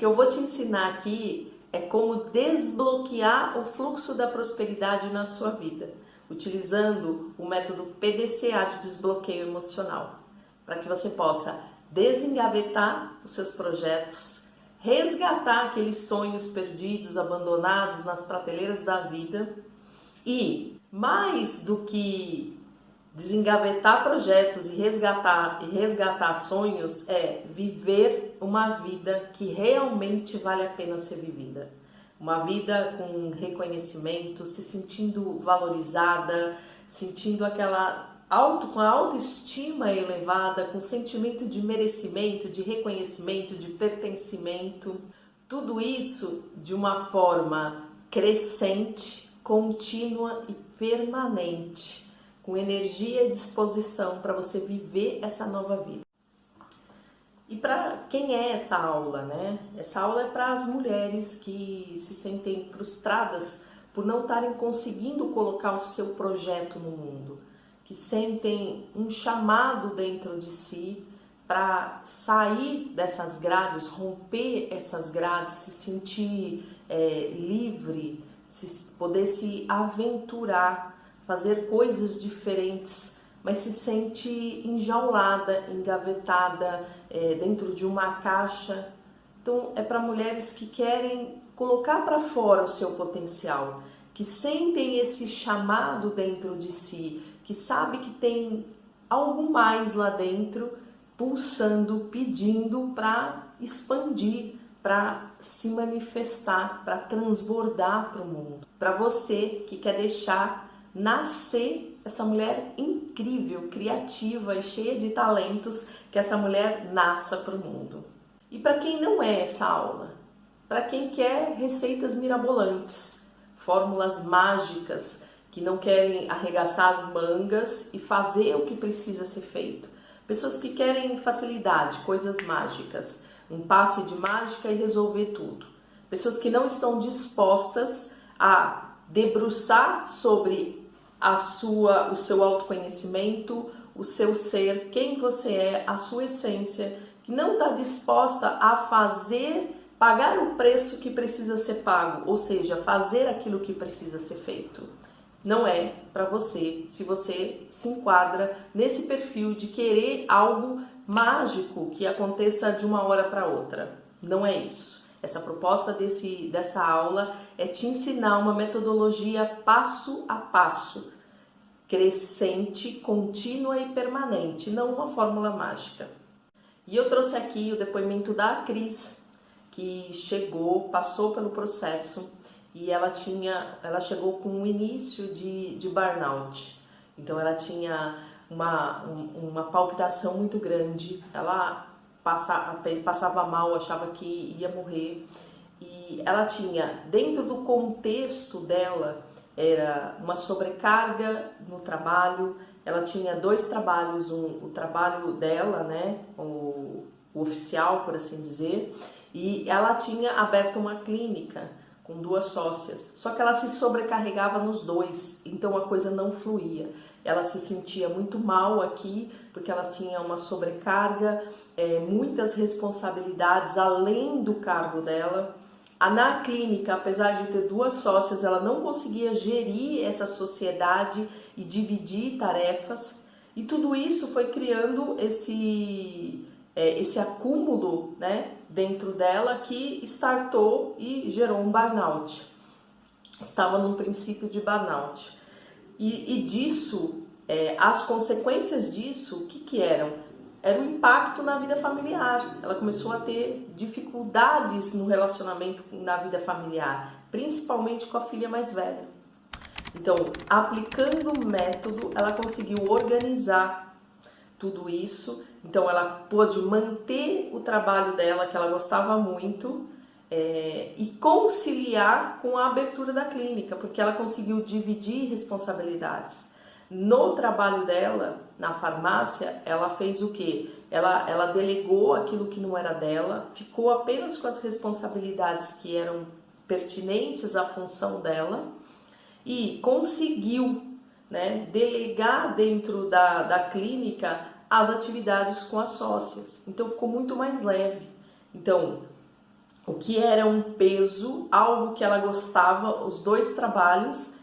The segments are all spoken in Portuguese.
que eu vou te ensinar aqui é como desbloquear o fluxo da prosperidade na sua vida, utilizando o método PDCA de desbloqueio emocional, para que você possa desengavetar os seus projetos, resgatar aqueles sonhos perdidos, abandonados nas prateleiras da vida e, mais do que desengavetar projetos e resgatar sonhos, é viver uma vida que realmente vale a pena ser vivida. Uma vida com reconhecimento, se sentindo valorizada, sentindo com a autoestima elevada, com sentimento de merecimento, de reconhecimento, de pertencimento. Tudo isso de uma forma crescente, contínua e permanente, com energia e disposição para você viver essa nova vida. E para quem é essa aula, né? Essa aula é para as mulheres que se sentem frustradas por não estarem conseguindo colocar o seu projeto no mundo, que sentem um chamado dentro de si para sair dessas grades, romper essas grades, se sentir livre, poder se aventurar, fazer coisas diferentes, mas se sente enjaulada, engavetada dentro de uma caixa. Então é para mulheres que querem colocar para fora o seu potencial, que sentem esse chamado dentro de si, que sabe que tem algo mais lá dentro, pulsando, pedindo para expandir, para se manifestar, para transbordar para o mundo. Para você que quer deixar nascer essa mulher incrível, criativa e cheia de talentos, que essa mulher nasça para o mundo. E para quem não é essa aula? Para quem quer receitas mirabolantes, fórmulas mágicas, que não querem arregaçar as mangas e fazer o que precisa ser feito. Pessoas que querem facilidade, coisas mágicas, um passe de mágica e resolver tudo. Pessoas que não estão dispostas a debruçar sobre o seu autoconhecimento, o seu ser, quem você é, a sua essência, que não está disposta a pagar o preço que precisa ser pago, ou seja, fazer aquilo que precisa ser feito. Não é para você, se você se enquadra nesse perfil de querer algo mágico que aconteça de uma hora para outra. Não é isso. Essa proposta dessa aula é te ensinar uma metodologia passo a passo, crescente, contínua e permanente, não uma fórmula mágica. E eu trouxe aqui o depoimento da Cris, que passou pelo processo e ela chegou com um início de burnout. Então ela tinha uma palpitação muito grande, ela passava mal, achava que ia morrer. E ela tinha, dentro do contexto dela, era uma sobrecarga no trabalho. Ela tinha 2 trabalhos, o trabalho dela, né, o oficial, por assim dizer, e ela tinha aberto uma clínica com 2 sócias, só que ela se sobrecarregava nos 2, então a coisa não fluía. Ela se sentia muito mal aqui, porque ela tinha uma sobrecarga, muitas responsabilidades além do cargo dela. Na clínica, apesar de ter 2 sócias, ela não conseguia gerir essa sociedade e dividir tarefas. E tudo isso foi criando esse acúmulo, né, dentro dela, que startou e gerou um burnout. Estava num princípio de burnout. E disso, as consequências disso, o que eram? Era o impacto na vida familiar. Ela começou a ter dificuldades no relacionamento na vida familiar, principalmente com a filha mais velha. Então, aplicando o método, ela conseguiu organizar tudo isso. Então, ela pôde manter o trabalho dela, que ela gostava muito, e conciliar com a abertura da clínica, porque ela conseguiu dividir responsabilidades. No trabalho dela, na farmácia, ela fez o quê? Ela delegou aquilo que não era dela, ficou apenas com as responsabilidades que eram pertinentes à função dela e conseguiu, né, delegar dentro da clínica as atividades com as sócias. Então ficou muito mais leve. Então, o que era um peso, algo que ela gostava, os dois trabalhos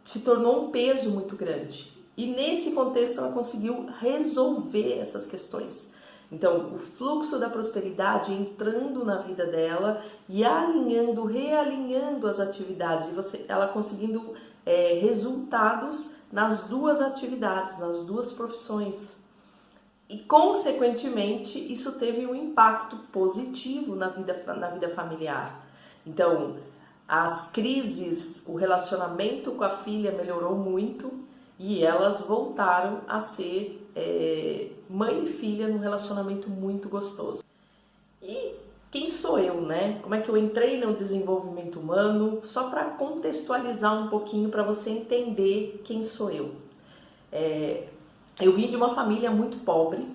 se tornou um peso muito grande. E nesse contexto ela conseguiu resolver essas questões. Então, o fluxo da prosperidade entrando na vida dela e alinhando, realinhando as atividades, e ela conseguindo resultados nas duas atividades, nas duas profissões. E, consequentemente, isso teve um impacto positivo na vida familiar. Então, as crises, o relacionamento com a filha melhorou muito e elas voltaram a ser mãe e filha num relacionamento muito gostoso. E quem sou eu, né? Como é que eu entrei no desenvolvimento humano? Só para contextualizar um pouquinho, para você entender quem sou eu. Eu vim de uma família muito pobre,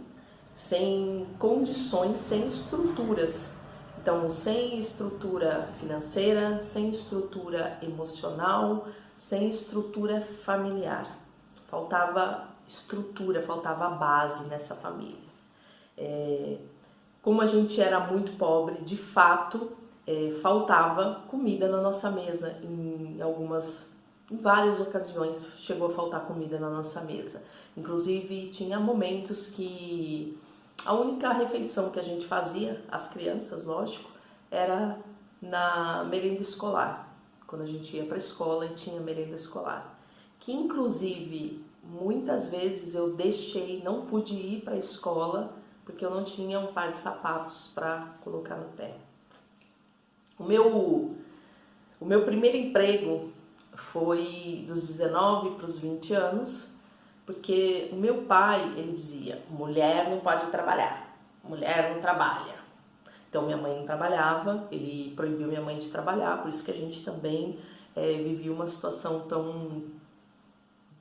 sem condições, sem estruturas. Então, sem estrutura financeira, sem estrutura emocional, sem estrutura familiar. Faltava estrutura, faltava base nessa família. Como a gente era muito pobre, de fato, faltava comida na nossa mesa. Em várias ocasiões chegou a faltar comida na nossa mesa. Inclusive, tinha momentos que a única refeição que a gente fazia, as crianças, lógico, era na merenda escolar. Quando a gente ia para a escola e tinha merenda escolar. Que, inclusive, muitas vezes eu não pude ir para a escola porque eu não tinha um par de sapatos para colocar no pé. O meu primeiro emprego foi dos 19 para os 20 anos, porque o meu pai, ele dizia, mulher não pode trabalhar, mulher não trabalha. Então minha mãe não trabalhava, ele proibiu minha mãe de trabalhar, por isso que a gente também vivia uma situação tão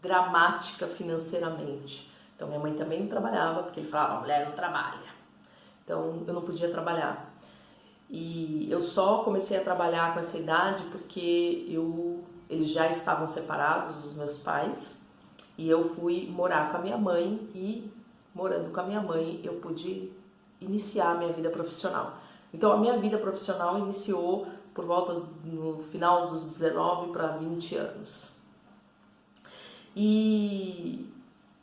dramática financeiramente. Então minha mãe também não trabalhava, porque ele falava, mulher não trabalha. Então eu não podia trabalhar. E eu só comecei a trabalhar com essa idade porque eles já estavam separados, os meus pais, e eu fui morar com a minha mãe e, morando com a minha mãe, eu pude iniciar a minha vida profissional. Então a minha vida profissional iniciou por volta no final dos 19 para 20 anos. E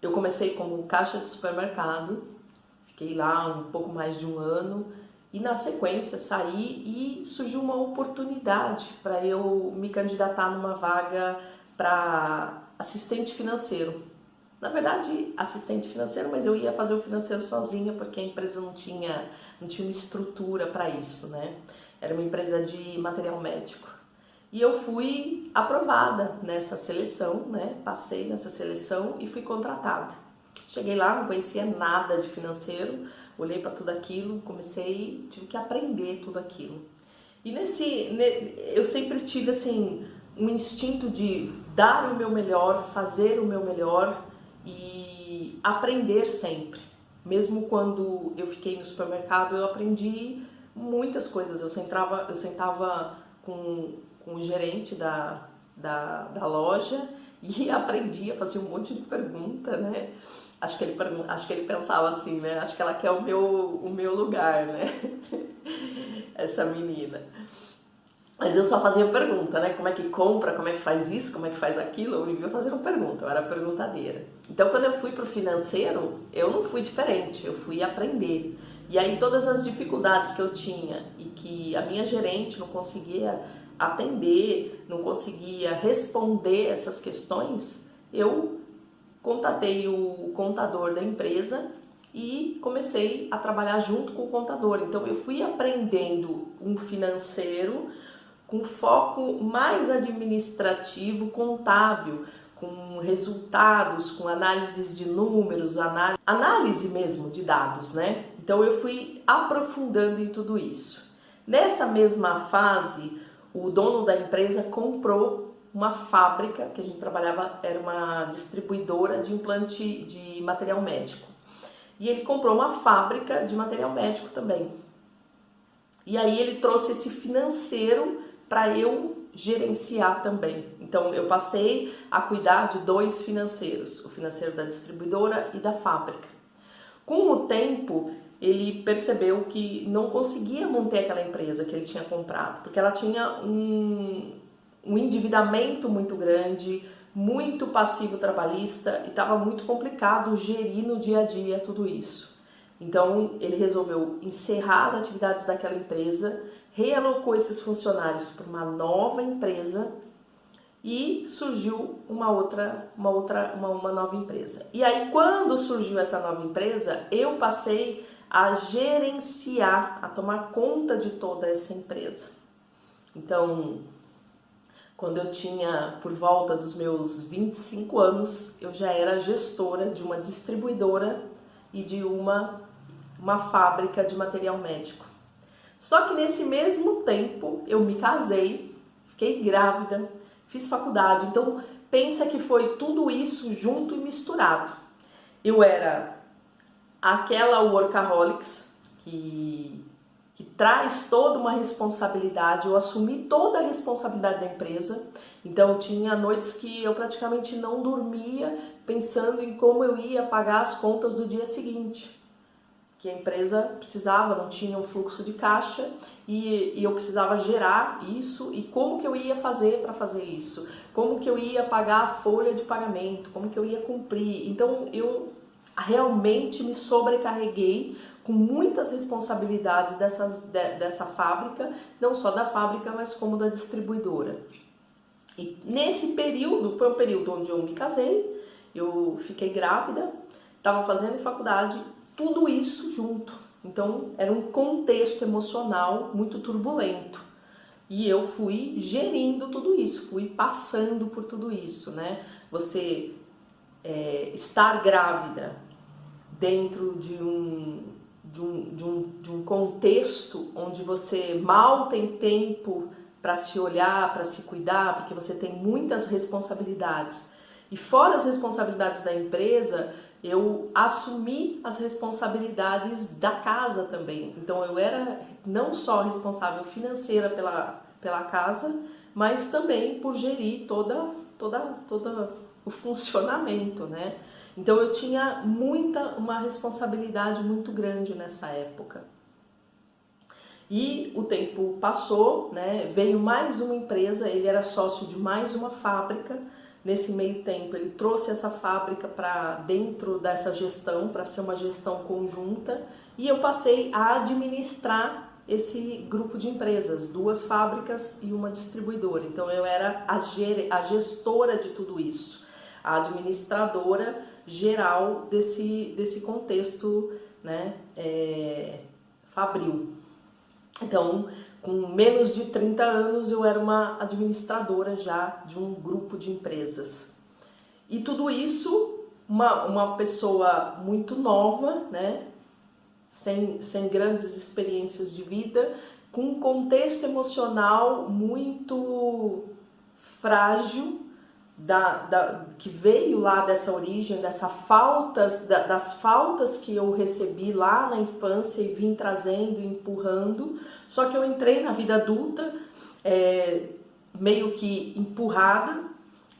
eu comecei como caixa de supermercado, fiquei lá um pouco mais de um ano e na sequência saí e surgiu uma oportunidade para eu me candidatar numa vaga para assistente financeiro. Na verdade, assistente financeiro, mas eu ia fazer o financeiro sozinha porque a empresa não tinha uma estrutura para isso, né? Era uma empresa de material médico. E eu fui aprovada nessa seleção, né? Passei nessa seleção e fui contratada. Cheguei lá, não conhecia nada de financeiro, olhei para tudo aquilo, tive que aprender tudo aquilo. E eu sempre tive assim um instinto de dar o meu melhor, fazer o meu melhor e aprender sempre. Mesmo quando eu fiquei no supermercado, eu aprendi muitas coisas. Eu sentava com o gerente da loja e aprendia, fazia um monte de pergunta, né? Acho que ele pensava assim, né? Acho que ela quer o meu lugar, né? Essa menina. Mas eu só fazia pergunta, né? Como é que compra, como é que faz isso, como é que faz aquilo? Eu vivia fazendo pergunta, eu era perguntadeira. Então, quando eu fui pro financeiro, eu não fui diferente, eu fui aprender. E aí, todas as dificuldades que eu tinha e que a minha gerente não conseguia atender, não conseguia responder essas questões, eu contatei o contador da empresa e comecei a trabalhar junto com o contador. Então eu fui aprendendo um financeiro com foco mais administrativo, contábil, com resultados, com análises de números, análise mesmo de dados, né? Então eu fui aprofundando em tudo isso. Nessa mesma fase, o dono da empresa comprou uma fábrica, que a gente trabalhava, era uma distribuidora de implante de material médico. E ele comprou uma fábrica de material médico também. E aí ele trouxe esse financeiro para eu gerenciar também. Então eu passei a cuidar de dois financeiros, o financeiro da distribuidora e da fábrica. Com o tempo, ele percebeu que não conseguia manter aquela empresa que ele tinha comprado, porque ela tinha um endividamento muito grande, muito passivo trabalhista e estava muito complicado gerir no dia a dia tudo isso. Então ele resolveu encerrar as atividades daquela empresa, realocou esses funcionários para uma nova empresa e surgiu uma nova empresa. E aí, quando surgiu essa nova empresa, eu passei a gerenciar, a tomar conta de toda essa empresa. Então, quando eu tinha por volta dos meus 25 anos, eu já era gestora de uma distribuidora e de uma fábrica de material médico. Só que nesse mesmo tempo, eu me casei, fiquei grávida, fiz faculdade, então pensa que foi tudo isso junto e misturado. Eu era aquela workaholics que traz toda uma responsabilidade, eu assumi toda a responsabilidade da empresa, então tinha noites que eu praticamente não dormia pensando em como eu ia pagar as contas do dia seguinte. Que a empresa precisava, não tinha um fluxo de caixa e eu precisava gerar isso e como que eu ia fazer para fazer isso, como que eu ia pagar a folha de pagamento, como que eu ia cumprir. Então eu realmente me sobrecarreguei com muitas responsabilidades dessa fábrica, não só da fábrica, mas como da distribuidora. E nesse período, foi um período onde eu me casei, eu fiquei grávida, estava fazendo faculdade, tudo isso junto. Então, era um contexto emocional muito turbulento. E eu fui gerindo tudo isso, fui passando por tudo isso, né? Você estar grávida dentro de um contexto onde você mal tem tempo para se olhar, para se cuidar, porque você tem muitas responsabilidades. E fora as responsabilidades da empresa, eu assumi as responsabilidades da casa também. Então eu era não só responsável financeira pela casa, mas também por gerir toda o funcionamento, né? Então eu tinha uma responsabilidade muito grande nessa época. E o tempo passou, né? Veio mais uma empresa, ele era sócio de mais uma fábrica. Nesse meio tempo, ele trouxe essa fábrica para dentro dessa gestão, para ser uma gestão conjunta, e eu passei a administrar esse grupo de empresas, 2 fábricas e uma distribuidora. Então, eu era a gestora de tudo isso, a administradora geral desse contexto, né, fabril. Então, com menos de 30 anos, eu era uma administradora já de um grupo de empresas. E tudo isso, uma pessoa muito nova, né? Sem grandes experiências de vida, com um contexto emocional muito frágil, que veio lá dessa origem, das faltas que eu recebi lá na infância e vim trazendo, empurrando. Só que eu entrei na vida adulta meio que empurrada,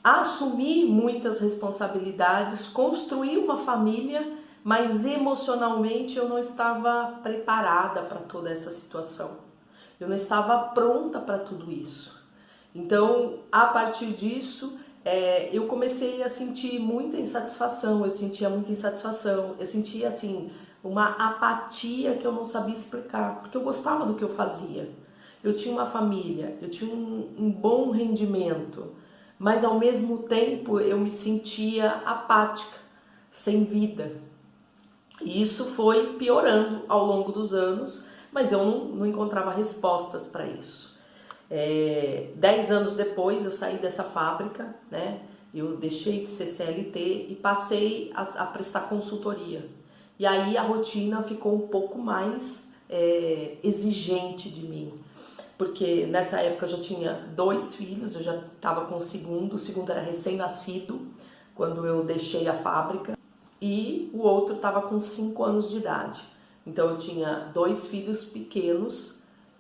assumi muitas responsabilidades, construí uma família, mas emocionalmente eu não estava preparada para toda essa situação. Eu não estava pronta para tudo isso. Então, a partir disso, eu comecei a sentir muita insatisfação, eu sentia assim, uma apatia que eu não sabia explicar, porque eu gostava do que eu fazia. Eu tinha uma família, eu tinha um bom rendimento, mas ao mesmo tempo eu me sentia apática, sem vida. E isso foi piorando ao longo dos anos, mas eu não encontrava respostas para isso. 10 anos depois eu saí dessa fábrica, né? Eu deixei de ser CLT e passei a prestar consultoria. E aí a rotina ficou um pouco mais exigente de mim, porque nessa época eu já tinha 2 filhos, eu já estava com o segundo era recém-nascido quando eu deixei a fábrica, e o outro estava com 5 anos de idade. Então eu tinha 2 filhos pequenos,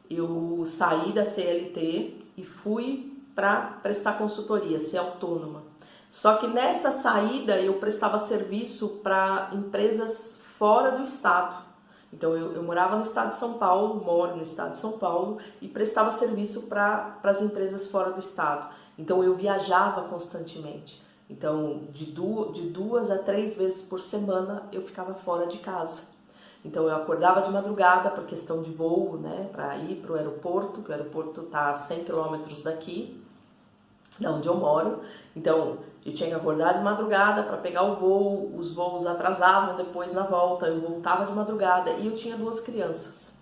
eu saí da CLT e fui para prestar consultoria, ser autônoma. Só que nessa saída eu prestava serviço para empresas fora do estado. Então eu morava no estado de São Paulo, moro no estado de São Paulo e prestava serviço para as empresas fora do estado. Então eu viajava constantemente. Então de 2 a 3 vezes por semana eu ficava fora de casa. Então eu acordava de madrugada por questão de voo, né, para ir para o aeroporto, que o aeroporto está a 100 quilômetros daqui, da onde eu moro. Então eu tinha que acordar de madrugada para pegar o voo, os voos atrasavam depois na volta, eu voltava de madrugada e eu tinha 2 crianças.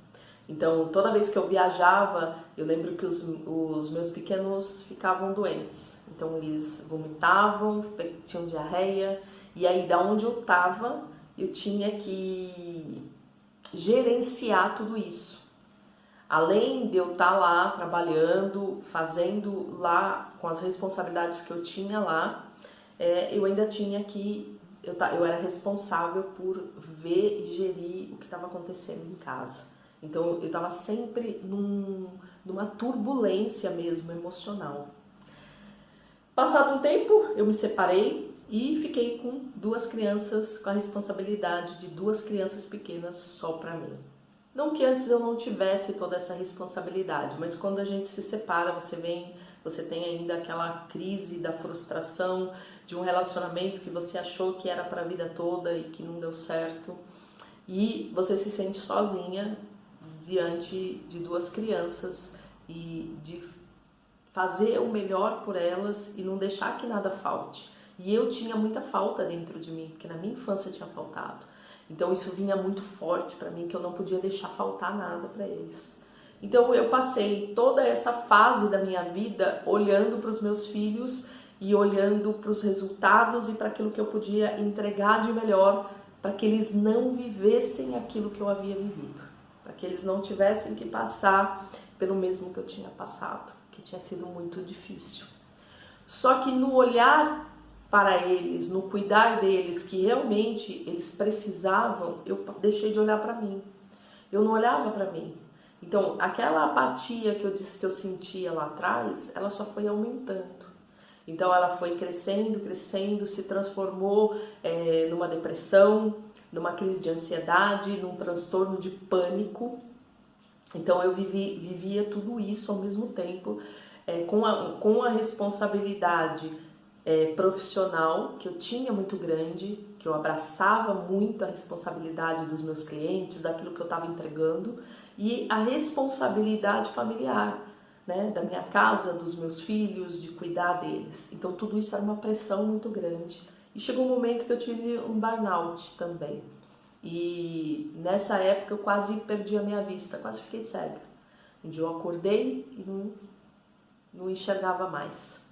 Então toda vez que eu viajava, eu lembro que os meus pequenos ficavam doentes. Então eles vomitavam, tinham diarreia, e aí da onde eu estava eu tinha que gerenciar tudo isso. Além de eu estar lá trabalhando, fazendo lá com as responsabilidades que eu tinha lá, eu ainda tinha que, eu era responsável por ver e gerir o que estava acontecendo em casa. Então eu estava sempre numa turbulência mesmo emocional. Passado um tempo, eu me separei e fiquei com 2 crianças, com a responsabilidade de 2 crianças pequenas só para mim. Não que antes eu não tivesse toda essa responsabilidade, mas quando a gente se separa, você tem ainda aquela crise da frustração de um relacionamento que você achou que era para a vida toda e que não deu certo, e você se sente sozinha diante de 2 crianças e de fazer o melhor por elas e não deixar que nada falte. E eu tinha muita falta dentro de mim, porque na minha infância tinha faltado. Então isso vinha muito forte para mim, que eu não podia deixar faltar nada para eles. Então eu passei toda essa fase da minha vida olhando para os meus filhos e olhando para os resultados e para aquilo que eu podia entregar de melhor, para que eles não vivessem aquilo que eu havia vivido, para que eles não tivessem que passar pelo mesmo que eu tinha passado, que tinha sido muito difícil. Só que no olhar para eles, no cuidar deles, que realmente eles precisavam, eu deixei de olhar para mim. Eu não olhava para mim. Então, aquela apatia que eu disse que eu sentia lá atrás, ela só foi aumentando. Então, ela foi crescendo, crescendo, se transformou numa depressão, numa crise de ansiedade, num transtorno de pânico. Então, eu vivia tudo isso ao mesmo tempo, com a responsabilidade profissional que eu tinha muito grande, que eu abraçava muito a responsabilidade dos meus clientes, daquilo que eu estava entregando, e a responsabilidade familiar, né, da minha casa, dos meus filhos, de cuidar deles. Então tudo isso era uma pressão muito grande. E chegou um momento que eu tive um burnout também. E nessa época eu quase perdi a minha vista, quase fiquei cega. Um dia eu acordei e não enxergava mais.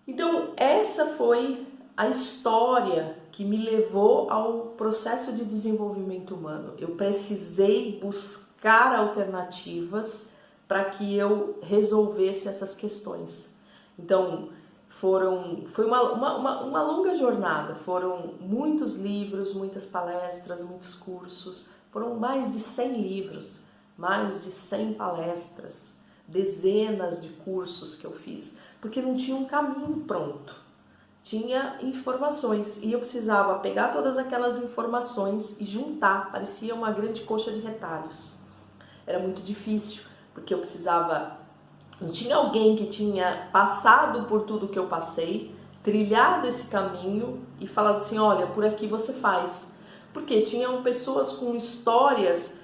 Então, essa foi a história que me levou ao processo de desenvolvimento humano. Eu precisei buscar alternativas para que eu resolvesse essas questões. Então, foi uma longa jornada, foram muitos livros, muitas palestras, muitos cursos, foram mais de 100 livros, mais de 100 palestras, dezenas de cursos que eu fiz, porque não tinha um caminho pronto, tinha informações e eu precisava pegar todas aquelas informações e juntar, parecia uma grande coxa de retalhos. Era muito difícil, porque eu precisava, não tinha alguém que tinha passado por tudo que eu passei, trilhado esse caminho e falado assim, olha, por aqui você faz. Porque tinham pessoas com histórias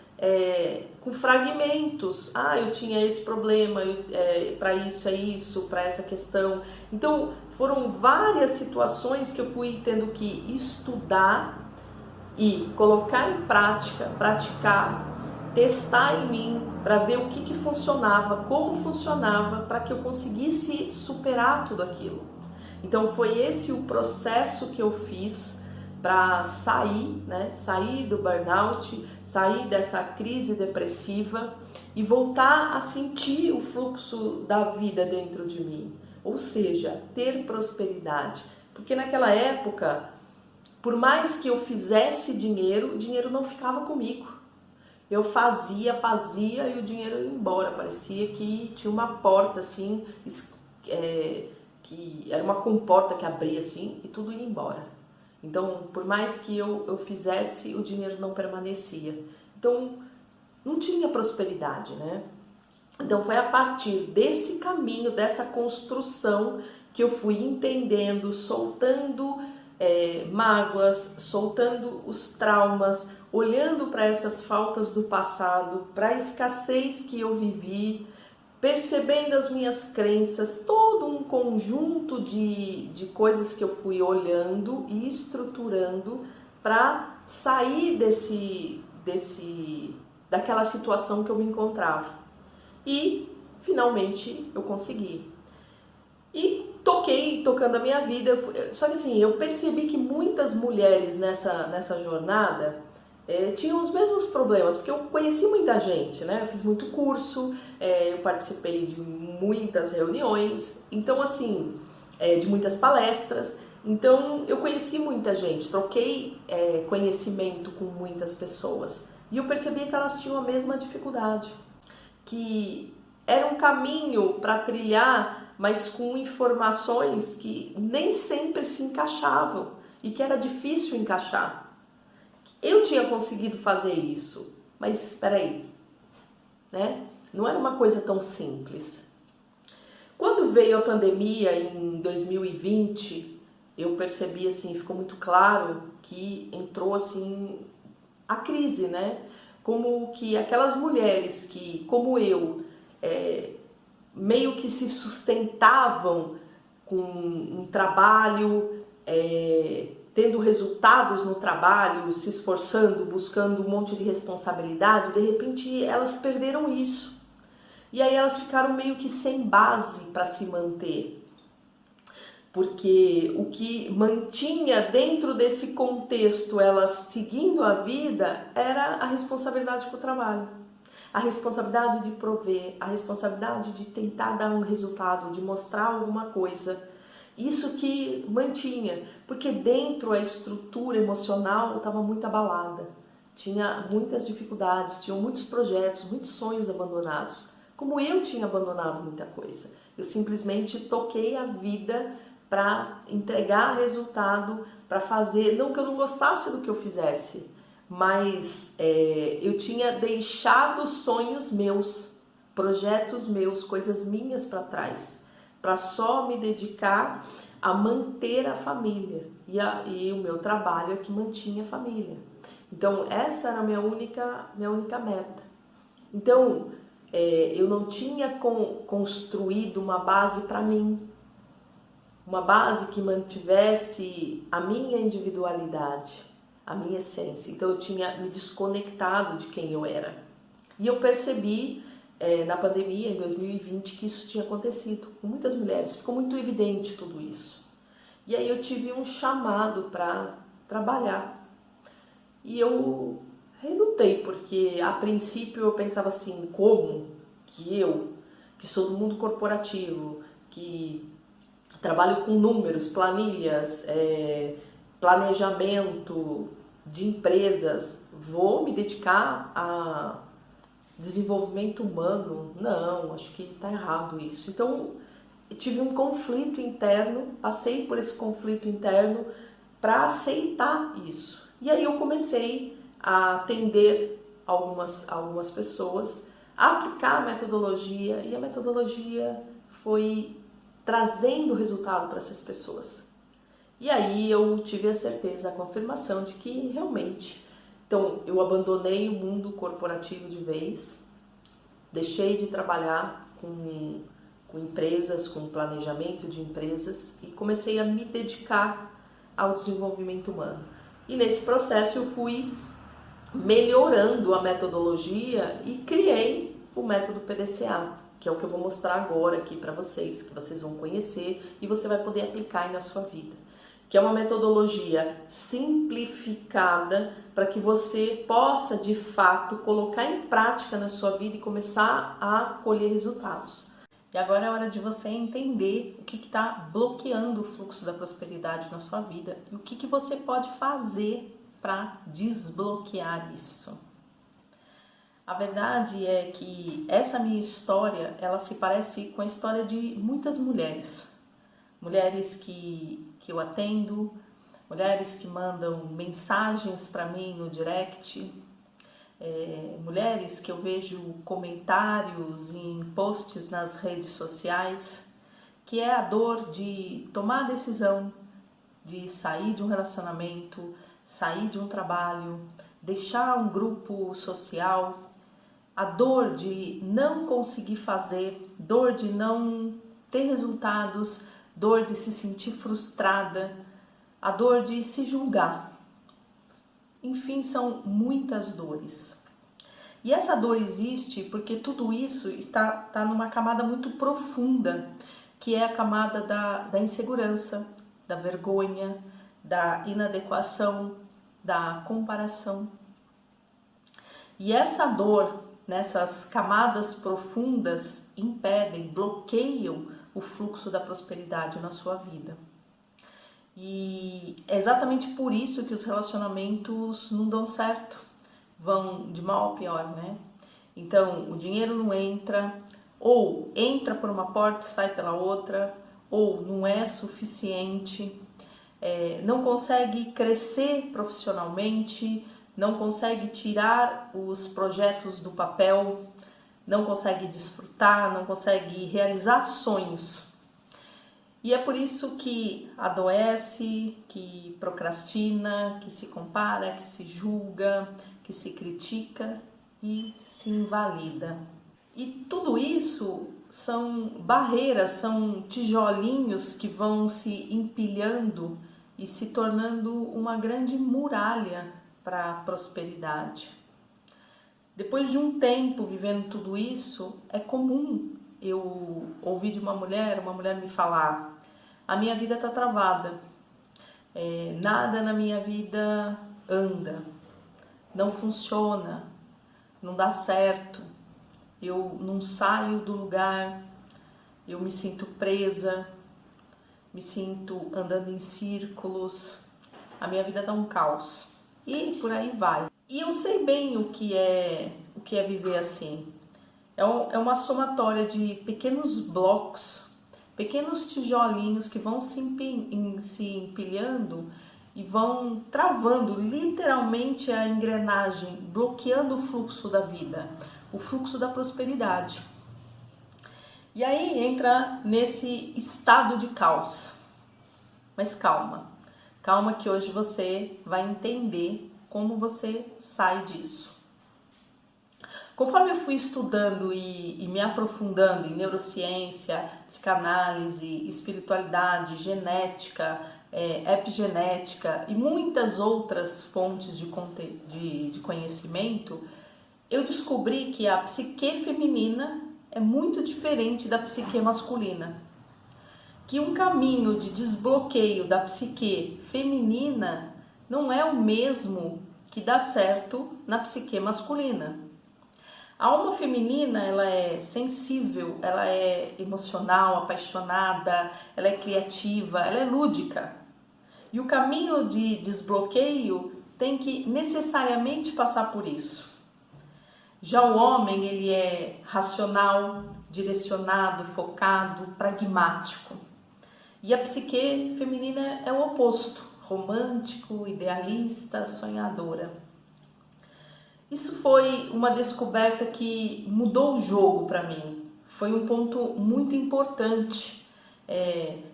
com fragmentos. Ah, eu tinha esse problema, para isso, para essa questão. Então, foram várias situações que eu fui tendo que estudar e colocar em prática, praticar, testar em mim, para ver o que funcionava, como funcionava, para que eu conseguisse superar tudo aquilo. Então, foi esse o processo que eu fiz para sair, né? Sair do burnout, sair dessa crise depressiva e voltar a sentir o fluxo da vida dentro de mim, ou seja, ter prosperidade, porque naquela época, por mais que eu fizesse dinheiro, o dinheiro não ficava comigo. Eu fazia e o dinheiro ia embora, parecia que tinha uma porta assim, que era uma comporta que abria assim e tudo ia embora. Então, por mais que eu fizesse, o dinheiro não permanecia. Então, não tinha prosperidade, né? Então, foi a partir desse caminho, dessa construção, que eu fui entendendo, soltando mágoas, soltando os traumas, olhando para essas faltas do passado, para a escassez que eu vivi, percebendo as minhas crenças, todo um conjunto de coisas que eu fui olhando e estruturando para sair daquela situação que eu me encontrava. E finalmente eu consegui. E tocando a minha vida. Só que assim, eu percebi que muitas mulheres nessa jornada tinham os mesmos problemas, porque eu conheci muita gente, né? Eu fiz muito curso, eu participei de muitas reuniões, então assim, de muitas palestras. Então eu conheci muita gente, troquei conhecimento com muitas pessoas. E eu percebi que elas tinham a mesma dificuldade, que era um caminho para trilhar, mas com informações que nem sempre se encaixavam e que era difícil encaixar. Eu tinha conseguido fazer isso, mas espera aí, né? Não era uma coisa tão simples. Quando veio a pandemia em 2020, eu percebi assim, ficou muito claro que entrou assim a crise, né? Como que aquelas mulheres que, como eu, meio que se sustentavam com um trabalho, tendo resultados no trabalho, se esforçando, buscando um monte de responsabilidade, de repente elas perderam isso. E aí elas ficaram meio que sem base para se manter. Porque o que mantinha dentro desse contexto elas seguindo a vida era a responsabilidade com o trabalho. A responsabilidade de prover, a responsabilidade de tentar dar um resultado, de mostrar alguma coisa. Isso que mantinha, porque dentro a estrutura emocional estava muito abalada. Tinha muitas dificuldades, tinham muitos projetos, muitos sonhos abandonados. Como eu tinha abandonado muita coisa. Eu simplesmente toquei a vida para entregar resultado, para fazer, não que eu não gostasse do que eu fizesse, mas eu tinha deixado sonhos meus, projetos meus, coisas minhas para trás, para só me dedicar a manter a família, e o meu trabalho é que mantinha a família. Então essa era a minha única meta. Então eu não tinha construído uma base para mim, uma base que mantivesse a minha individualidade, a minha essência. Então eu tinha me desconectado de quem eu era. E eu percebi na pandemia, em 2020, que isso tinha acontecido com muitas mulheres. Ficou muito evidente tudo isso. E aí eu tive um chamado para trabalhar. E eu relutei, porque a princípio eu pensava assim, como que eu, que sou do mundo corporativo, que trabalho com números, planilhas, planejamento de empresas, vou me dedicar a desenvolvimento humano? Não, acho que está errado isso. Então, eu tive um conflito interno, passei por esse conflito interno para aceitar isso. E aí eu comecei a atender algumas pessoas, a aplicar a metodologia, e a metodologia foi trazendo resultado para essas pessoas. E aí eu tive a certeza, a confirmação de que realmente, então eu abandonei o mundo corporativo de vez, deixei de trabalhar com empresas, com planejamento de empresas e comecei a me dedicar ao desenvolvimento humano. E nesse processo eu fui melhorando a metodologia e criei o método PDCA, que é o que eu vou mostrar agora aqui para vocês, que vocês vão conhecer e você vai poder aplicar aí na sua vida. Que é uma metodologia simplificada para que você possa, de fato, colocar em prática na sua vida e começar a colher resultados. E agora é hora de você entender o que está bloqueando o fluxo da prosperidade na sua vida e o que você pode fazer para desbloquear isso. A verdade é que essa minha história, ela se parece com a história de muitas mulheres. Mulheres que eu atendo, mulheres que mandam mensagens para mim no direct, mulheres que eu vejo comentários em posts nas redes sociais, que é a dor de tomar a decisão de sair de um relacionamento, sair de um trabalho, deixar um grupo social, a dor de não conseguir fazer, dor de não ter resultados, dor de se sentir frustrada, a dor de se julgar. Enfim, são muitas dores. E essa dor existe porque tudo isso está numa camada muito profunda, que é a camada da insegurança, da vergonha, da inadequação, da comparação. E essa dor, nessas camadas profundas, impedem, bloqueiam o fluxo da prosperidade na sua vida. E é exatamente por isso que os relacionamentos não dão certo, vão de mal a pior, né? Então, o dinheiro não entra, ou entra por uma porta e sai pela outra, ou não é suficiente, não consegue crescer profissionalmente, não consegue tirar os projetos do papel, não consegue desfrutar, não consegue realizar sonhos. E é por isso que adoece, que procrastina, que se compara, que se julga, que se critica e se invalida. E tudo isso são barreiras, são tijolinhos que vão se empilhando e se tornando uma grande muralha para a prosperidade. Depois de um tempo vivendo tudo isso, é comum eu ouvir de uma mulher me falar: a minha vida está travada, nada na minha vida anda, não funciona, não dá certo, eu não saio do lugar, eu me sinto presa, me sinto andando em círculos, a minha vida está um caos. E por aí vai. E eu sei bem o que é viver assim. É uma somatória de pequenos blocos, pequenos tijolinhos que vão se empilhando e vão travando literalmente a engrenagem, bloqueando o fluxo da vida, o fluxo da prosperidade. E aí entra nesse estado de caos. Mas calma. Calma que hoje você vai entender como você sai disso. Conforme eu fui estudando e me aprofundando em neurociência, psicanálise, espiritualidade, genética, epigenética e muitas outras fontes de conhecimento, eu descobri que a psique feminina é muito diferente da psique masculina. Que um caminho de desbloqueio da psique feminina não é o mesmo que dá certo na psique masculina. A alma feminina, ela é sensível, ela é emocional, apaixonada, ela é criativa, ela é lúdica. E o caminho de desbloqueio tem que necessariamente passar por isso. Já o homem, ele é racional, direcionado, focado, pragmático. E a psique feminina é o oposto, romântico, idealista, sonhadora. Isso foi uma descoberta que mudou o jogo para mim. Foi um ponto muito importante,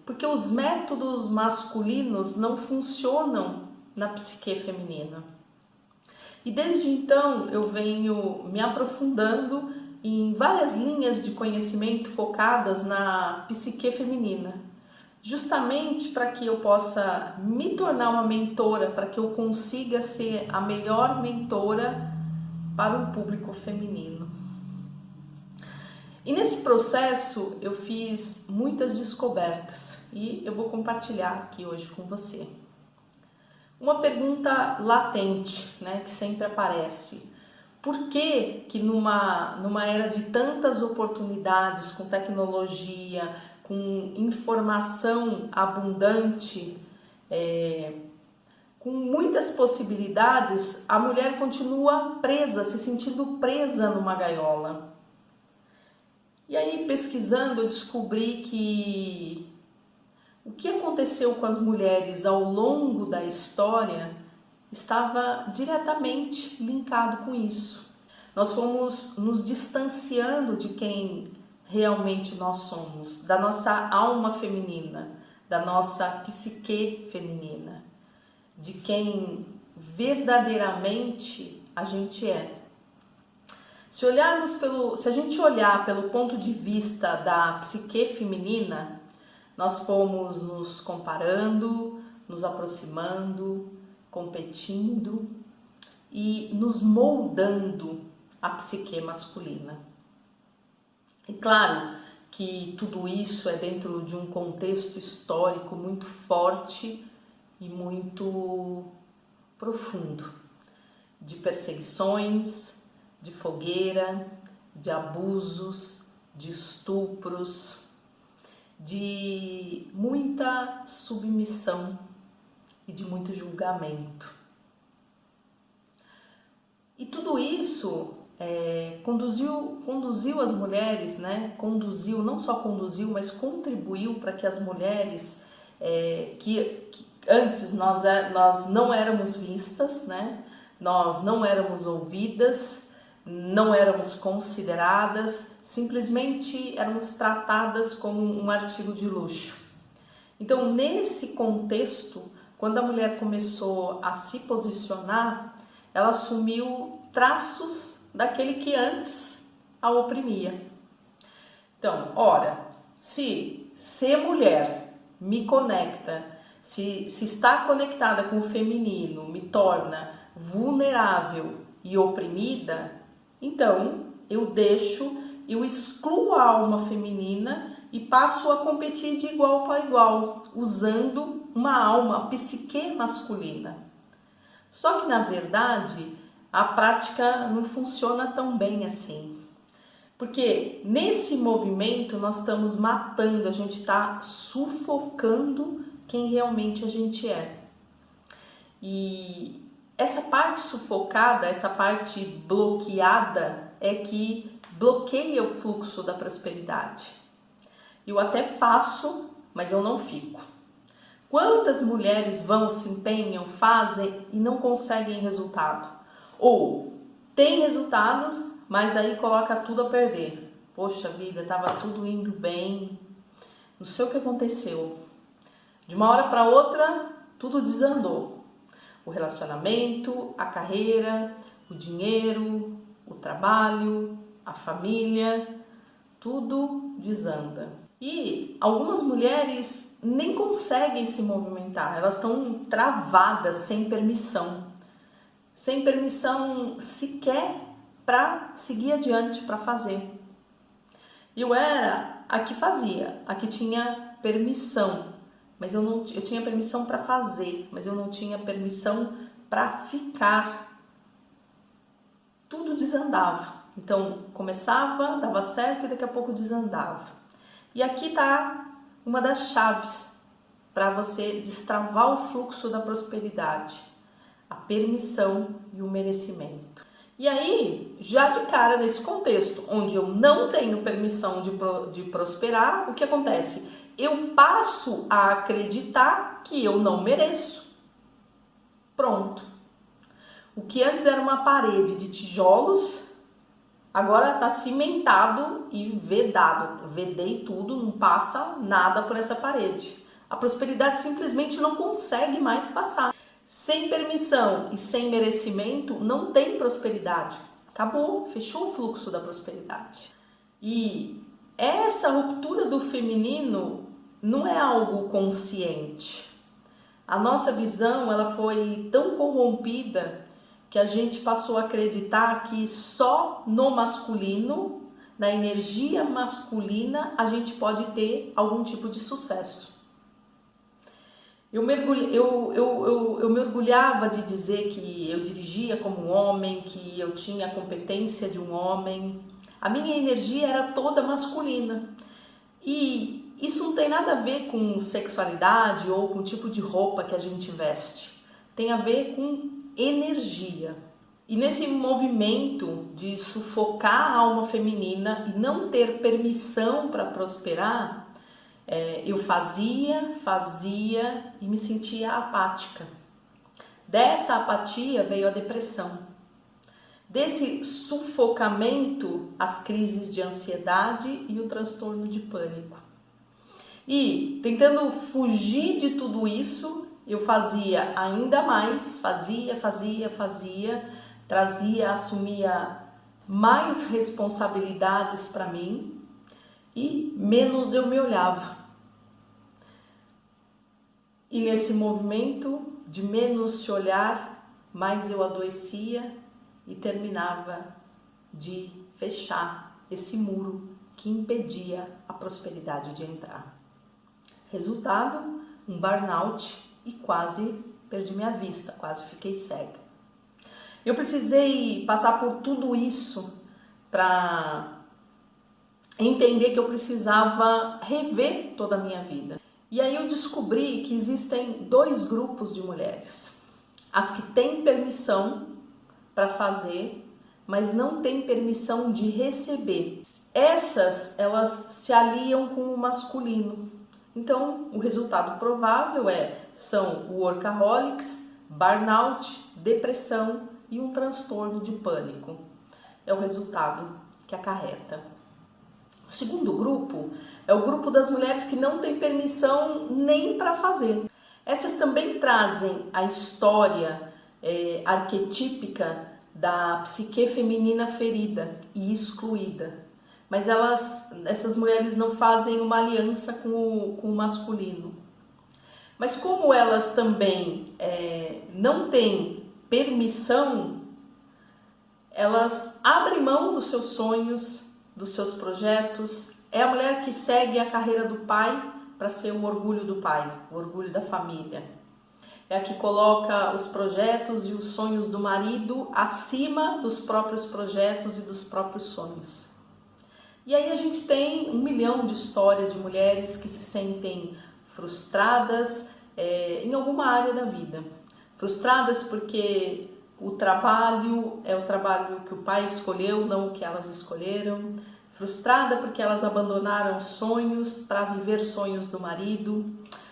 porque os métodos masculinos não funcionam na psique feminina. E desde então eu venho me aprofundando em várias linhas de conhecimento focadas na psique feminina. Justamente para que eu possa me tornar uma mentora, para que eu consiga ser a melhor mentora para o público feminino. E nesse processo eu fiz muitas descobertas e eu vou compartilhar aqui hoje com você. Uma pergunta latente, né, que sempre aparece: por que numa era de tantas oportunidades com tecnologia, com informação abundante, com muitas possibilidades, a mulher continua presa, se sentindo presa numa gaiola? E aí, pesquisando, eu descobri que O que aconteceu com as mulheres ao longo da história estava diretamente linkado com isso. Nós fomos nos distanciando de quem realmente nós somos, da nossa alma feminina, da nossa psique feminina, de quem verdadeiramente a gente é. Se a gente olhar pelo ponto de vista da psique feminina, nós fomos nos comparando, nos aproximando, competindo e nos moldando a psique masculina. É claro que tudo isso é dentro de um contexto histórico muito forte e muito profundo, de perseguições, de fogueira, de abusos, de estupros, de muita submissão e de muito julgamento. E tudo isso conduziu as mulheres, né? Não só conduziu, mas contribuiu para que as mulheres que antes nós não éramos vistas, né? Nós não éramos ouvidas, não éramos consideradas, simplesmente éramos tratadas como um artigo de luxo. Então, nesse contexto, quando a mulher começou a se posicionar, ela assumiu traços daquele que antes a oprimia. Então, ora, se ser mulher me conecta, se estar conectada com o feminino me torna vulnerável e oprimida, então eu excluo a alma feminina e passo a competir de igual para igual, usando uma alma, a psique masculina. Só que, na verdade, a prática não funciona tão bem assim. Porque nesse movimento nós estamos matando, a gente está sufocando quem realmente a gente é. E essa parte sufocada, essa parte bloqueada é que bloqueia o fluxo da prosperidade. Eu até faço, mas eu não fico. Quantas mulheres vão, se empenham, fazem e não conseguem resultado? Ou tem resultados, mas daí coloca tudo a perder. Poxa vida, estava tudo indo bem, não sei o que aconteceu. De uma hora para outra, tudo desandou. O relacionamento, a carreira, o dinheiro, o trabalho, a família, tudo desanda. E algumas mulheres nem conseguem se movimentar, elas estão travadas, sem permissão sequer para seguir adiante, para fazer. Eu era a que fazia, a que tinha permissão, mas eu tinha permissão para fazer, mas eu não tinha permissão para ficar. Tudo desandava. Então começava, dava certo e daqui a pouco desandava. E aqui está uma das chaves para você destravar o fluxo da prosperidade: a permissão e o merecimento. E aí, já de cara nesse contexto, onde eu não tenho permissão de prosperar, o que acontece? Eu passo a acreditar que eu não mereço. Pronto. O que antes era uma parede de tijolos, agora está cimentado e vedado. Vedei tudo, não passa nada por essa parede. A prosperidade simplesmente não consegue mais passar. Sem permissão e sem merecimento, não tem prosperidade. Acabou, fechou o fluxo da prosperidade. E essa ruptura do feminino não é algo consciente. A nossa visão ela foi tão corrompida que a gente passou a acreditar que só no masculino, na energia masculina, a gente pode ter algum tipo de sucesso. Eu me orgulhava de dizer que eu dirigia como um homem, que eu tinha a competência de um homem. A minha energia era toda masculina. E isso não tem nada a ver com sexualidade ou com o tipo de roupa que a gente veste. Tem a ver com energia. E nesse movimento de sufocar a alma feminina e não ter permissão para prosperar, Eu fazia e me sentia apática. Dessa apatia veio a depressão. Desse sufocamento, as crises de ansiedade e o transtorno de pânico. E tentando fugir de tudo isso, eu fazia ainda mais, fazia, assumia mais responsabilidades para mim e menos eu me olhava. E nesse movimento de menos se olhar, mais eu adoecia e terminava de fechar esse muro que impedia a prosperidade de entrar. Resultado, um burnout e quase perdi minha vista, quase fiquei cega. Eu precisei passar por tudo isso para entender que eu precisava rever toda a minha vida. E aí eu descobri que existem dois grupos de mulheres. As que têm permissão para fazer, mas não têm permissão de receber. Essas, elas se aliam com o masculino. Então, o resultado provável são workaholics, burnout, depressão e um transtorno de pânico. É o resultado que acarreta. O segundo grupo é o grupo das mulheres que não têm permissão nem para fazer. Essas também trazem a história arquetípica da psique feminina ferida e excluída. Mas essas mulheres não fazem uma aliança com o masculino. Mas como elas também não têm permissão, elas abrem mão dos seus sonhos, dos seus projetos. É a mulher que segue a carreira do pai para ser o orgulho do pai, o orgulho da família. É a que coloca os projetos e os sonhos do marido acima dos próprios projetos e dos próprios sonhos. E aí a gente tem 1 milhão de histórias de mulheres que se sentem frustradas em alguma área da vida. Frustradas porque o trabalho é o trabalho que o pai escolheu, não o que elas escolheram. Frustrada porque elas abandonaram sonhos para viver sonhos do marido.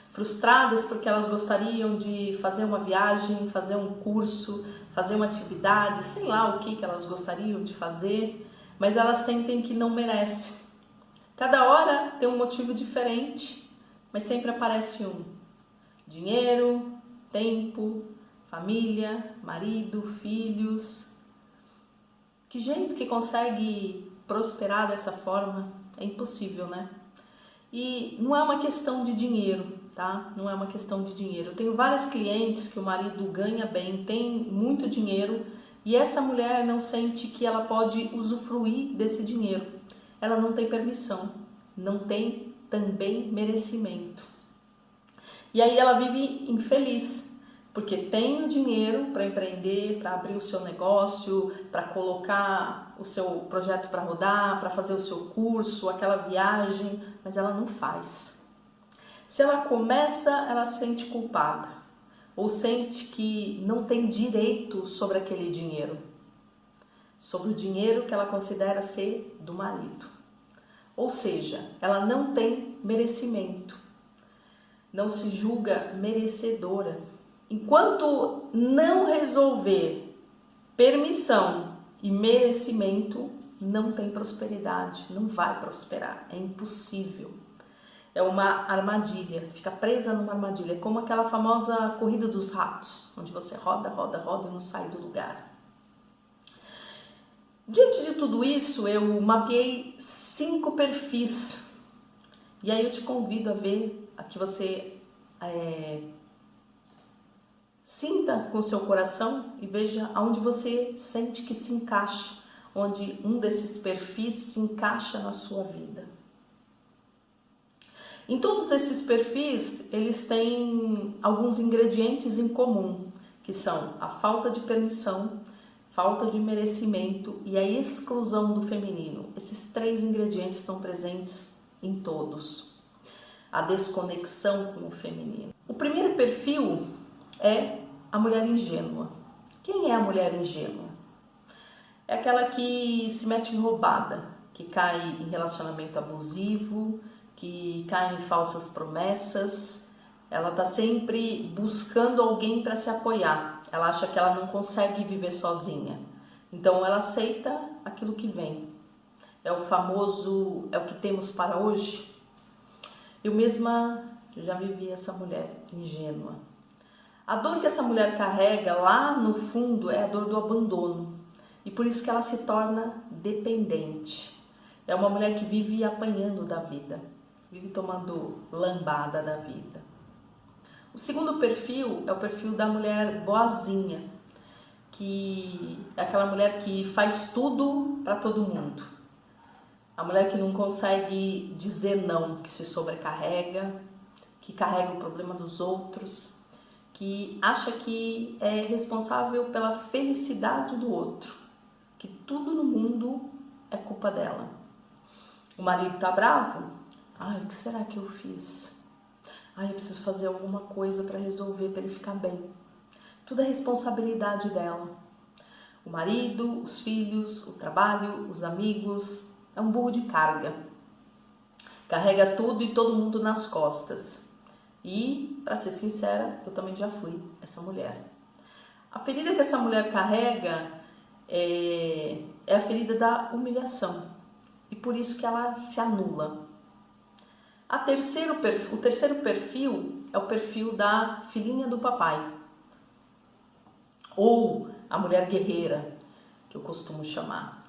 Frustradas porque elas gostariam de fazer uma viagem, fazer um curso, fazer uma atividade, sei lá o que elas gostariam de fazer, mas elas sentem que não merecem. Cada hora tem um motivo diferente, mas sempre aparece um. Dinheiro, tempo, família, marido, filhos. Que gente que consegue prosperar dessa forma? É impossível, né? E não é uma questão de dinheiro, tá? Não é uma questão de dinheiro. Eu tenho várias clientes que o marido ganha bem, tem muito dinheiro, e essa mulher não sente que ela pode usufruir desse dinheiro. Ela não tem permissão, não tem também merecimento. E aí ela vive infeliz, porque tem o dinheiro para empreender, para abrir o seu negócio, para colocar o seu projeto para rodar, para fazer o seu curso, aquela viagem, mas ela não faz. Se ela começa, ela se sente culpada, ou sente que não tem direito sobre aquele dinheiro, sobre o dinheiro que ela considera ser do marido. Ou seja, ela não tem merecimento, não se julga merecedora. Enquanto não resolver permissão e merecimento, não tem prosperidade, não vai prosperar, é impossível. É uma armadilha, fica presa numa armadilha. É como aquela famosa corrida dos ratos, onde você roda, roda, roda e não sai do lugar. Diante de tudo isso, eu mapeei 5 perfis. E aí eu te convido a ver, a que você sinta com o seu coração e veja aonde você sente que se encaixa, onde um desses perfis se encaixa na sua vida. Em todos esses perfis, eles têm alguns ingredientes em comum, que são a falta de permissão, falta de merecimento e a exclusão do feminino. Esses 3 ingredientes estão presentes em todos. A desconexão com o feminino. O primeiro perfil é a mulher ingênua. Quem é a mulher ingênua? É aquela que se mete em roubada, que cai em relacionamento abusivo, que cai em falsas promessas. Ela está sempre buscando alguém para se apoiar. Ela acha que ela não consegue viver sozinha. Então ela aceita aquilo que vem. É o famoso, é o que temos para hoje. Eu mesma já vivi essa mulher ingênua. A dor que essa mulher carrega lá no fundo é a dor do abandono. E por isso que ela se torna dependente. É uma mulher que vive apanhando da vida. Vive tomando lambada da vida. O segundo perfil é o perfil da mulher boazinha, que é aquela mulher que faz tudo para todo mundo. A mulher que não consegue dizer não, que se sobrecarrega, que carrega o problema dos outros, que acha que é responsável pela felicidade do outro, que tudo no mundo é culpa dela. O marido tá bravo? Ai, o que será que eu fiz? Ai, eu preciso fazer alguma coisa para resolver, para ele ficar bem. Tudo é responsabilidade dela. O marido, os filhos, o trabalho, os amigos. É um burro de carga. Carrega tudo e todo mundo nas costas. E, para ser sincera, eu também já fui essa mulher. A ferida que essa mulher carrega é a ferida da humilhação. E por isso que ela se anula. O terceiro perfil é o perfil da filhinha do papai. Ou a mulher guerreira, que eu costumo chamar.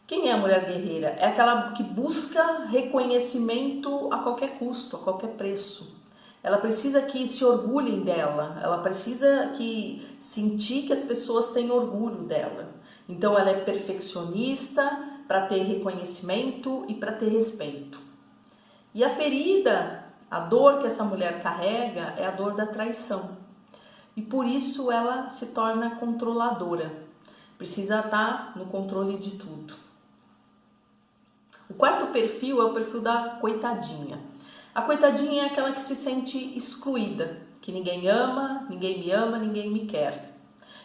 Quem é a mulher guerreira? É aquela que busca reconhecimento a qualquer custo, a qualquer preço. Ela precisa que se orgulhem dela, ela precisa sentir que as pessoas têm orgulho dela. Então ela é perfeccionista para ter reconhecimento e para ter respeito. E a ferida, a dor que essa mulher carrega é a dor da traição. E por isso ela se torna controladora. Precisa estar no controle de tudo. O quarto perfil é o perfil da coitadinha. A coitadinha é aquela que se sente excluída, que ninguém ama, ninguém me quer.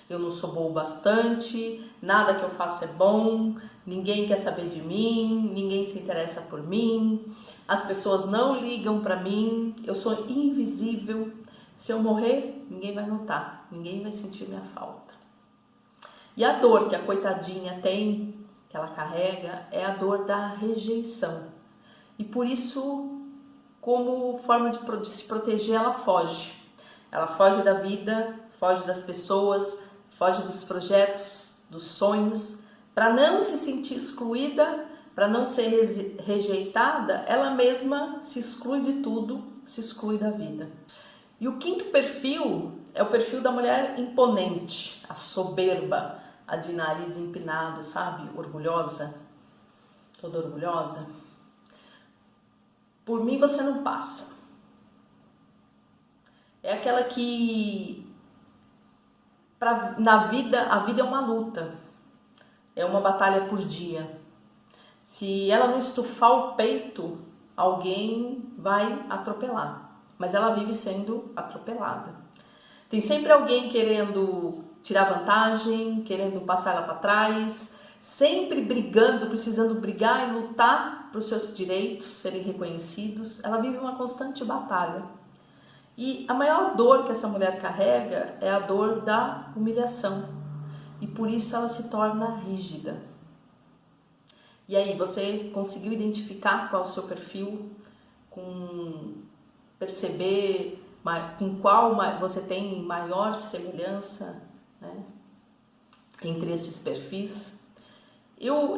Eu não sou boa o bastante, nada que eu faço é bom, ninguém quer saber de mim, ninguém se interessa por mim, as pessoas não ligam para mim, eu sou invisível. Se eu morrer, ninguém vai notar, ninguém vai sentir minha falta. E a dor que a coitadinha tem, que ela carrega, é a dor da rejeição. E por isso, como forma de se proteger, ela foge. Ela foge da vida, foge das pessoas, foge dos projetos, dos sonhos. Para não se sentir excluída, para não ser rejeitada, ela mesma se exclui de tudo, se exclui da vida. E o quinto perfil é o perfil da mulher imponente, a soberba, a de nariz empinado, sabe? Orgulhosa, toda orgulhosa. Por mim você não passa. É aquela que na vida, a vida é uma luta, é uma batalha por dia. Se ela não estufar o peito, alguém vai atropelar. Mas ela vive sendo atropelada. Tem sempre alguém querendo tirar vantagem, querendo passar ela para trás, sempre brigando, precisando brigar e lutar para os seus direitos serem reconhecidos. Ela vive uma constante batalha. E a maior dor que essa mulher carrega é a dor da humilhação. E por isso ela se torna rígida. E aí, você conseguiu identificar qual é o seu perfil? Perceber com qual você tem maior semelhança, né, entre esses perfis? Eu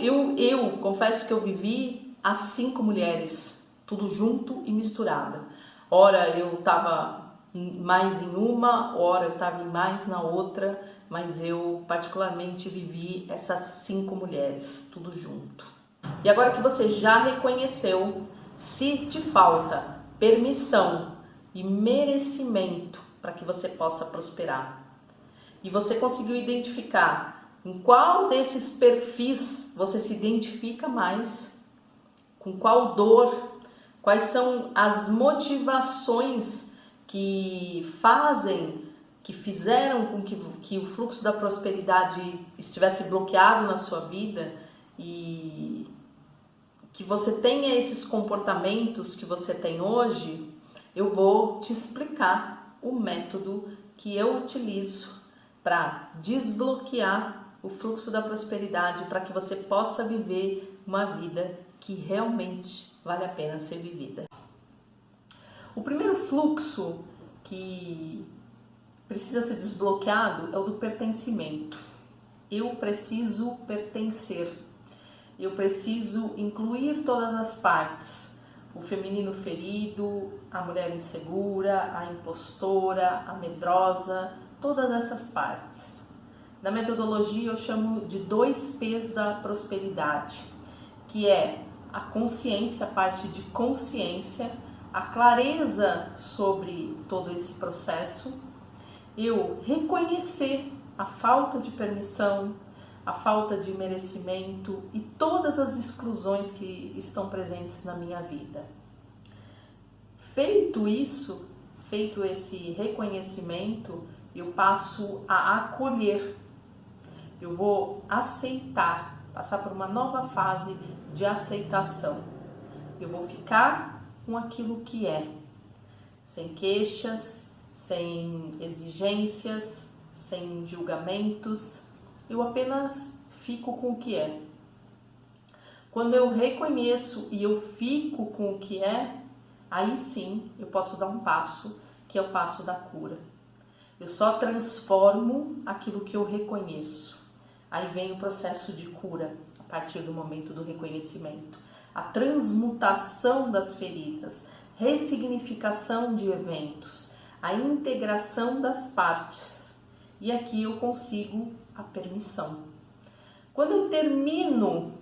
confesso que eu vivi as 5 mulheres, tudo junto e misturada. Ora eu estava mais em uma, ora eu estava mais na outra, mas eu particularmente vivi essas 5 mulheres, tudo junto. E agora que você já reconheceu, se te falta permissão e merecimento para que você possa prosperar, e você conseguiu identificar em qual desses perfis você se identifica mais, com qual dor, quais são as motivações que fizeram com que o fluxo da prosperidade estivesse bloqueado na sua vida e que você tenha esses comportamentos que você tem hoje, eu vou te explicar o método que eu utilizo para desbloquear o fluxo da prosperidade, para que você possa viver uma vida que realmente vale a pena ser vivida. O primeiro fluxo que precisa ser desbloqueado é o do pertencimento. Eu preciso pertencer. Eu preciso incluir todas as partes. O feminino ferido, a mulher insegura, a impostora, a medrosa, todas essas partes. Na metodologia eu chamo de 2 P's da prosperidade, que é a consciência, a parte de consciência, a clareza sobre todo esse processo, eu reconhecer a falta de permissão, a falta de merecimento e todas as exclusões que estão presentes na minha vida. Feito isso, feito esse reconhecimento, eu passo a acolher. Eu vou aceitar, passar por uma nova fase de aceitação. Eu vou ficar com aquilo que é, sem queixas, sem exigências, sem julgamentos. Eu apenas fico com o que é. Quando eu reconheço e eu fico com o que é, aí sim eu posso dar um passo, que é o passo da cura. Eu só transformo aquilo que eu reconheço. Aí vem o processo de cura, a partir do momento do reconhecimento. A transmutação das feridas, ressignificação de eventos, a integração das partes. E aqui eu consigo a permissão. Quando eu termino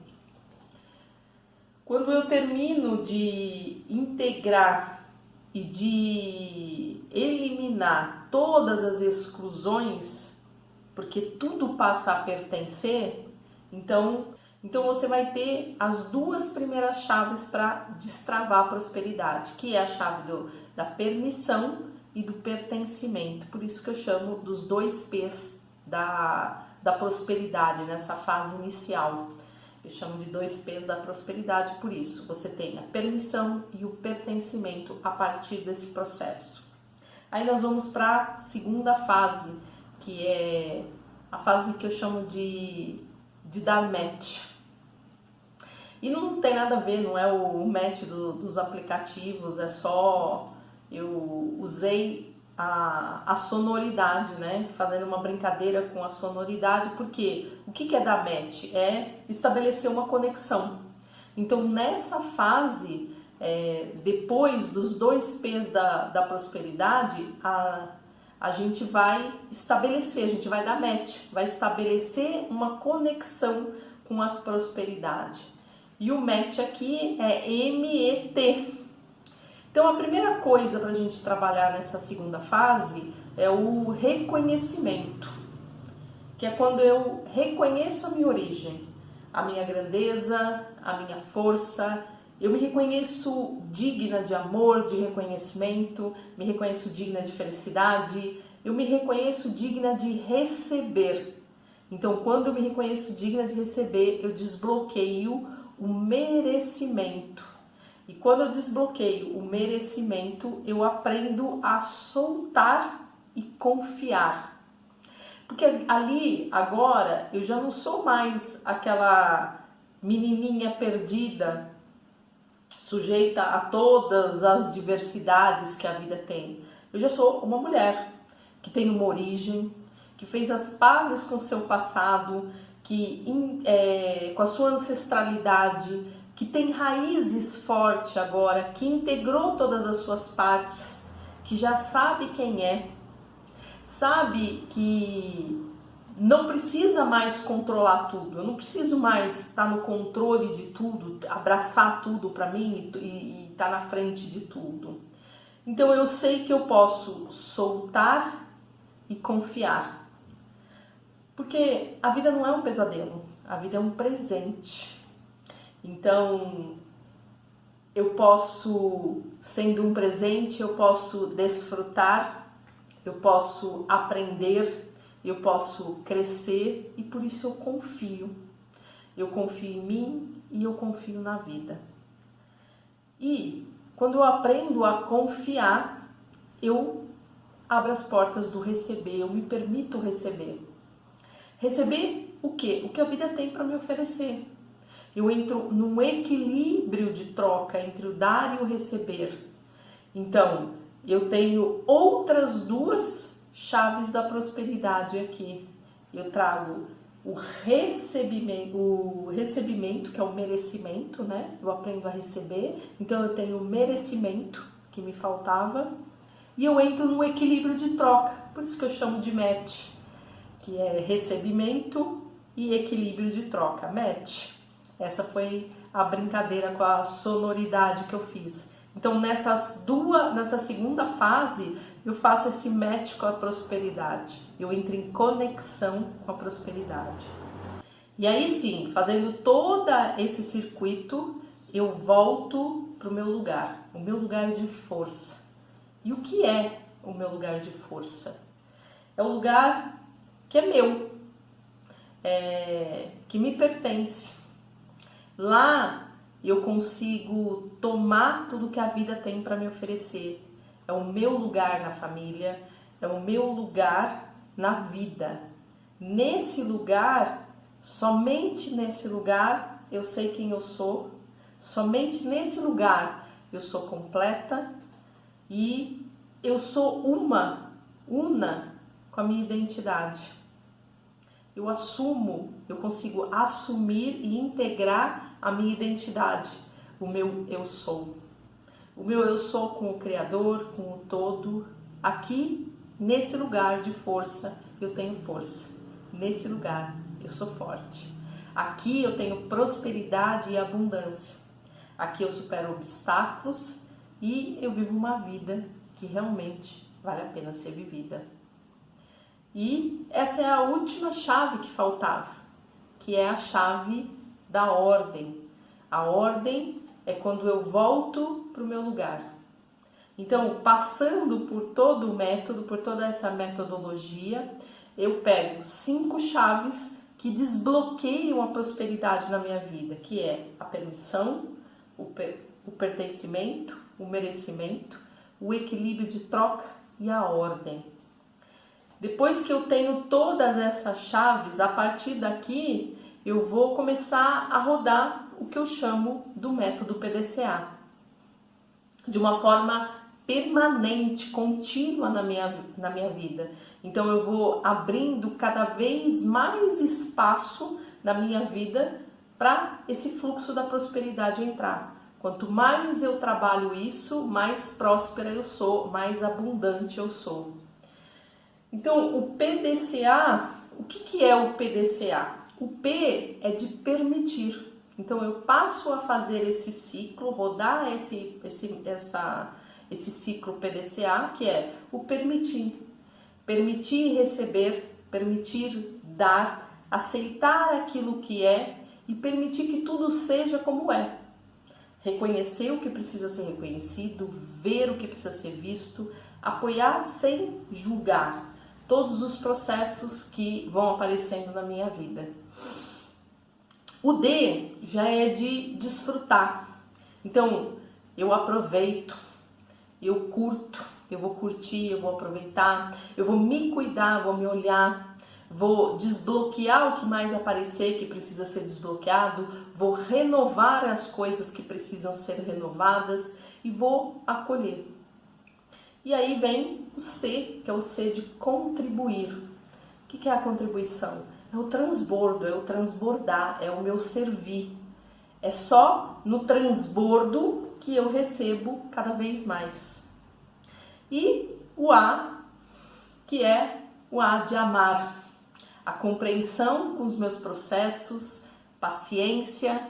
de integrar e de eliminar todas as exclusões, porque tudo passa a pertencer, então você vai ter as 2 primeiras chaves para destravar a prosperidade, que é a chave da permissão e do pertencimento. Por isso que eu chamo dos 2 P's da prosperidade nessa fase inicial. Eu chamo de 2 P's da prosperidade por isso. Você tem a permissão e o pertencimento a partir desse processo. Aí nós vamos para a segunda fase, que é a fase que eu chamo de dar match. E não tem nada a ver, não é o match dos aplicativos, é só... Eu usei a sonoridade, né? Fazendo uma brincadeira com a sonoridade, porque o que é dar match? É estabelecer uma conexão. Então, nessa fase, depois dos 2 P's da prosperidade, a gente vai estabelecer, a gente vai dar match, vai estabelecer uma conexão com a prosperidade. E o match aqui é MET. Então, a primeira coisa para a gente trabalhar nessa segunda fase é o reconhecimento, que é quando eu reconheço a minha origem, a minha grandeza, a minha força. Eu me reconheço digna de amor, de reconhecimento, me reconheço digna de felicidade, eu me reconheço digna de receber. Então, quando eu me reconheço digna de receber, eu desbloqueio o merecimento. E quando eu desbloqueio o merecimento, eu aprendo a soltar e confiar. Porque ali, agora, eu já não sou mais aquela menininha perdida, sujeita a todas as diversidades que a vida tem. Eu já sou uma mulher que tem uma origem, que fez as pazes com o seu passado, com a sua ancestralidade, que tem raízes fortes agora, que integrou todas as suas partes, que já sabe quem é, sabe que não precisa mais controlar tudo, eu não preciso mais estar no controle de tudo, abraçar tudo para mim e estar na frente de tudo. Então eu sei que eu posso soltar e confiar, porque a vida não é um pesadelo, a vida é um presente. Então, eu posso, sendo um presente, eu posso desfrutar, eu posso aprender, eu posso crescer e por isso eu confio. eu confio em mim e eu confio na vida. E quando eu aprendo a confiar, eu abro as portas do receber, eu me permito receber. Receber o quê? O que a vida tem para me oferecer. Eu entro num equilíbrio de troca entre o dar e o receber. Então, eu tenho outras duas chaves da prosperidade aqui. Eu trago o recebimento, que é o merecimento, né? Eu aprendo a receber, então eu tenho o merecimento que me faltava, e eu entro no equilíbrio de troca, por isso que eu chamo de match, que é recebimento e equilíbrio de troca, match. Essa foi a brincadeira com a sonoridade que eu fiz. Então nessa segunda fase, eu faço esse match com a prosperidade. Eu entro em conexão com a prosperidade. E aí sim, fazendo todo esse circuito, eu volto para o meu lugar de força. E o que é o meu lugar de força? É o lugar que é meu, que me pertence. Lá eu consigo tomar tudo que a vida tem para me oferecer. É o meu lugar na família, é o meu lugar na vida. Nesse lugar, somente nesse lugar, eu sei quem eu sou. Somente nesse lugar eu sou completa e eu sou una com a minha identidade. Eu consigo assumir e integrar a minha identidade, o meu eu sou. O meu eu sou com o Criador, com o todo. Aqui, nesse lugar de força, eu tenho força. Nesse lugar, eu sou forte. Aqui eu tenho prosperidade e abundância. Aqui eu supero obstáculos e eu vivo uma vida que realmente vale a pena ser vivida. E essa é a última chave que faltava, que é a chave da ordem. A ordem é quando eu volto para o meu lugar. Então, passando por todo o método, por toda essa metodologia, eu pego 5 chaves que desbloqueiam a prosperidade na minha vida, que é a permissão, o pertencimento, o merecimento, o equilíbrio de troca e a ordem. Depois que eu tenho todas essas chaves, a partir daqui eu vou começar a rodar o que eu chamo do método PDCA. De uma forma permanente, contínua na minha vida. Então eu vou abrindo cada vez mais espaço na minha vida para esse fluxo da prosperidade entrar. Quanto mais eu trabalho isso, mais próspera eu sou, mais abundante eu sou. Então, o PDCA, o que é o PDCA? O P é de permitir. Então, eu passo a fazer esse ciclo, rodar esse ciclo PDCA, que é o permitir. Permitir receber, permitir dar, aceitar aquilo que é e permitir que tudo seja como é. Reconhecer o que precisa ser reconhecido, ver o que precisa ser visto, apoiar sem julgar todos os processos que vão aparecendo na minha vida. O D já é de desfrutar. Então, eu aproveito, eu curto, eu vou curtir, eu vou aproveitar, eu vou me cuidar, vou me olhar, vou desbloquear o que mais aparecer que precisa ser desbloqueado, vou renovar as coisas que precisam ser renovadas e vou acolher. E aí vem o C, que é o C de contribuir. O que é a contribuição? É o transbordo, é o transbordar, é o meu servir. É só no transbordo que eu recebo cada vez mais. E o A, que é o A de amar. A compreensão com os meus processos, paciência,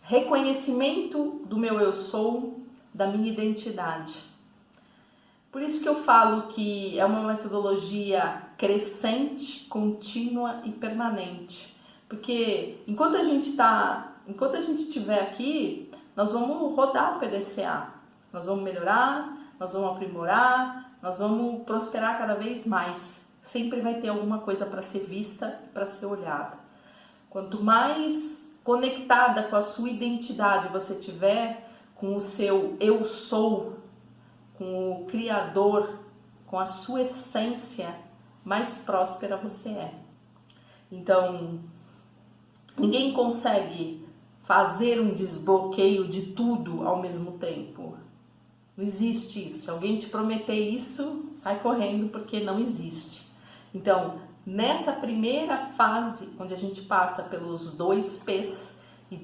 reconhecimento do meu eu sou, da minha identidade. Por isso que eu falo que é uma metodologia crescente, contínua e permanente. Porque enquanto a gente estiver aqui, nós vamos rodar o PDCA. Nós vamos melhorar, nós vamos aprimorar, nós vamos prosperar cada vez mais. Sempre vai ter alguma coisa para ser vista e para ser olhada. Quanto mais conectada com a sua identidade você tiver, com o seu eu sou, com o Criador, com a sua essência, mais próspera você é. Então, ninguém consegue fazer um desbloqueio de tudo ao mesmo tempo. Não existe isso. Se alguém te prometer isso, sai correndo, porque não existe. Então, nessa primeira fase, onde a gente passa pelos 2 P's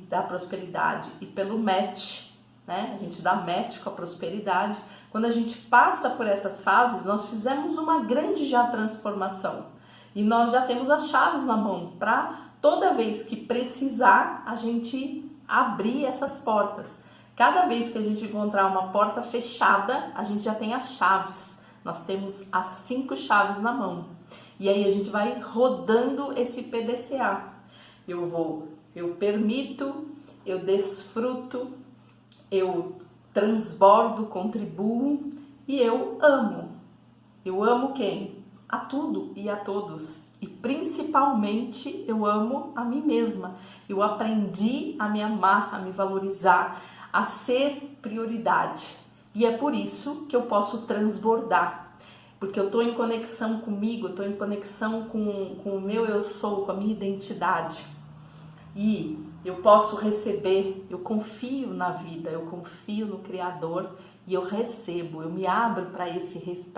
da prosperidade e pelo match, né? A gente dá match com a prosperidade. Quando a gente passa por essas fases, nós fizemos uma grande já transformação. E nós já temos as chaves na mão para toda vez que precisar, a gente abrir essas portas. Cada vez que a gente encontrar uma porta fechada, a gente já tem as chaves. Nós temos as 5 chaves na mão. E aí a gente vai rodando esse PDCA. Eu permito, eu desfruto, eu transbordo, contribuo e eu amo. Eu amo quem? A tudo e a todos. E principalmente eu amo a mim mesma. Eu aprendi a me amar, a me valorizar, a ser prioridade. E é por isso que eu posso transbordar. Porque eu estou em conexão comigo, estou em conexão com o meu eu sou, com a minha identidade. E eu posso receber, eu confio na vida, eu confio no Criador e eu recebo, eu me abro para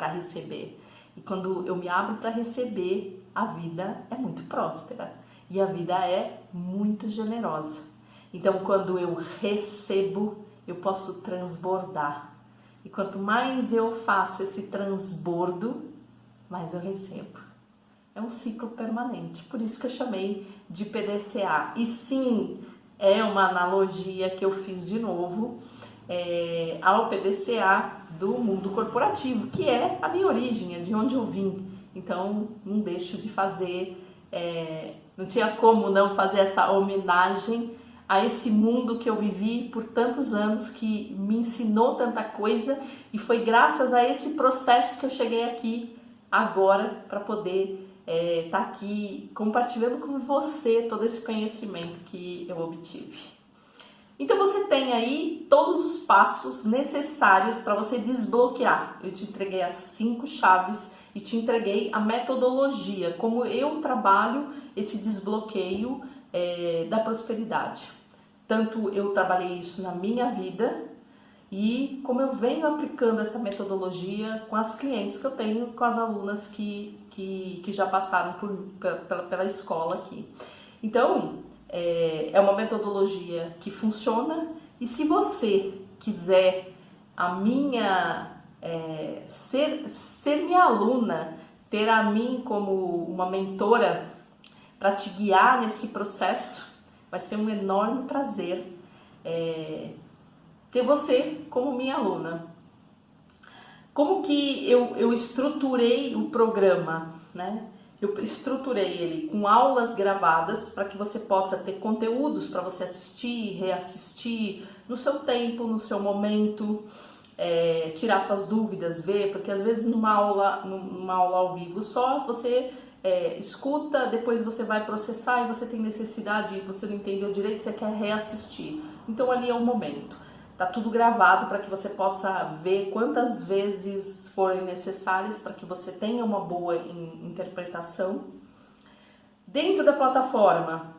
receber. E quando eu me abro para receber, a vida é muito próspera e a vida é muito generosa. Então, quando eu recebo, eu posso transbordar. E quanto mais eu faço esse transbordo, mais eu recebo. É um ciclo permanente, por isso que eu chamei de PDCA. E sim, é uma analogia que eu fiz de novo ao PDCA do mundo corporativo, que é a minha origem, é de onde eu vim. Então, não deixo de fazer, não tinha como não fazer essa homenagem a esse mundo que eu vivi por tantos anos, que me ensinou tanta coisa, e foi graças a esse processo que eu cheguei aqui agora para poder estar aqui compartilhando com você todo esse conhecimento que eu obtive. Então você tem aí todos os passos necessários para você desbloquear. Eu te entreguei as 5 chaves e te entreguei a metodologia, como eu trabalho esse desbloqueio da prosperidade. Tanto eu trabalhei isso na minha vida e como eu venho aplicando essa metodologia com as clientes que eu tenho, com as alunas que já passaram pela escola aqui. Então, é uma metodologia que funciona, e se você quiser ser minha aluna, ter a mim como uma mentora para te guiar nesse processo, vai ser um enorme prazer ter você como minha aluna. Como que eu estruturei o programa, né? Eu estruturei ele com aulas gravadas para que você possa ter conteúdos para você assistir, reassistir no seu tempo, no seu momento, tirar suas dúvidas, ver, porque às vezes numa aula ao vivo só você escuta, depois você vai processar e você tem necessidade, você não entendeu direito, você quer reassistir. Então ali é o momento. Tá tudo gravado para que você possa ver quantas vezes forem necessárias para que você tenha uma boa interpretação. Dentro da plataforma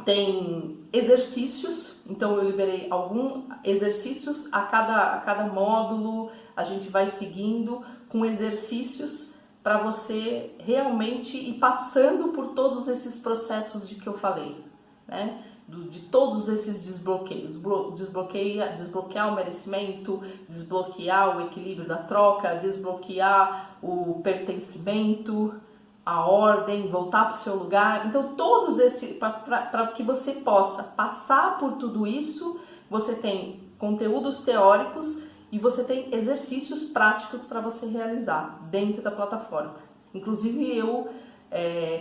tem exercícios, então eu liberei alguns exercícios a cada módulo, a gente vai seguindo com exercícios para você realmente ir passando por todos esses processos de que eu falei, né? De todos esses desbloqueios, desbloquear o merecimento, desbloquear o equilíbrio da troca, desbloquear o pertencimento, a ordem, voltar para o seu lugar. Então todos esses, para que você possa passar por tudo isso, você tem conteúdos teóricos e você tem exercícios práticos para você realizar dentro da plataforma. Inclusive eu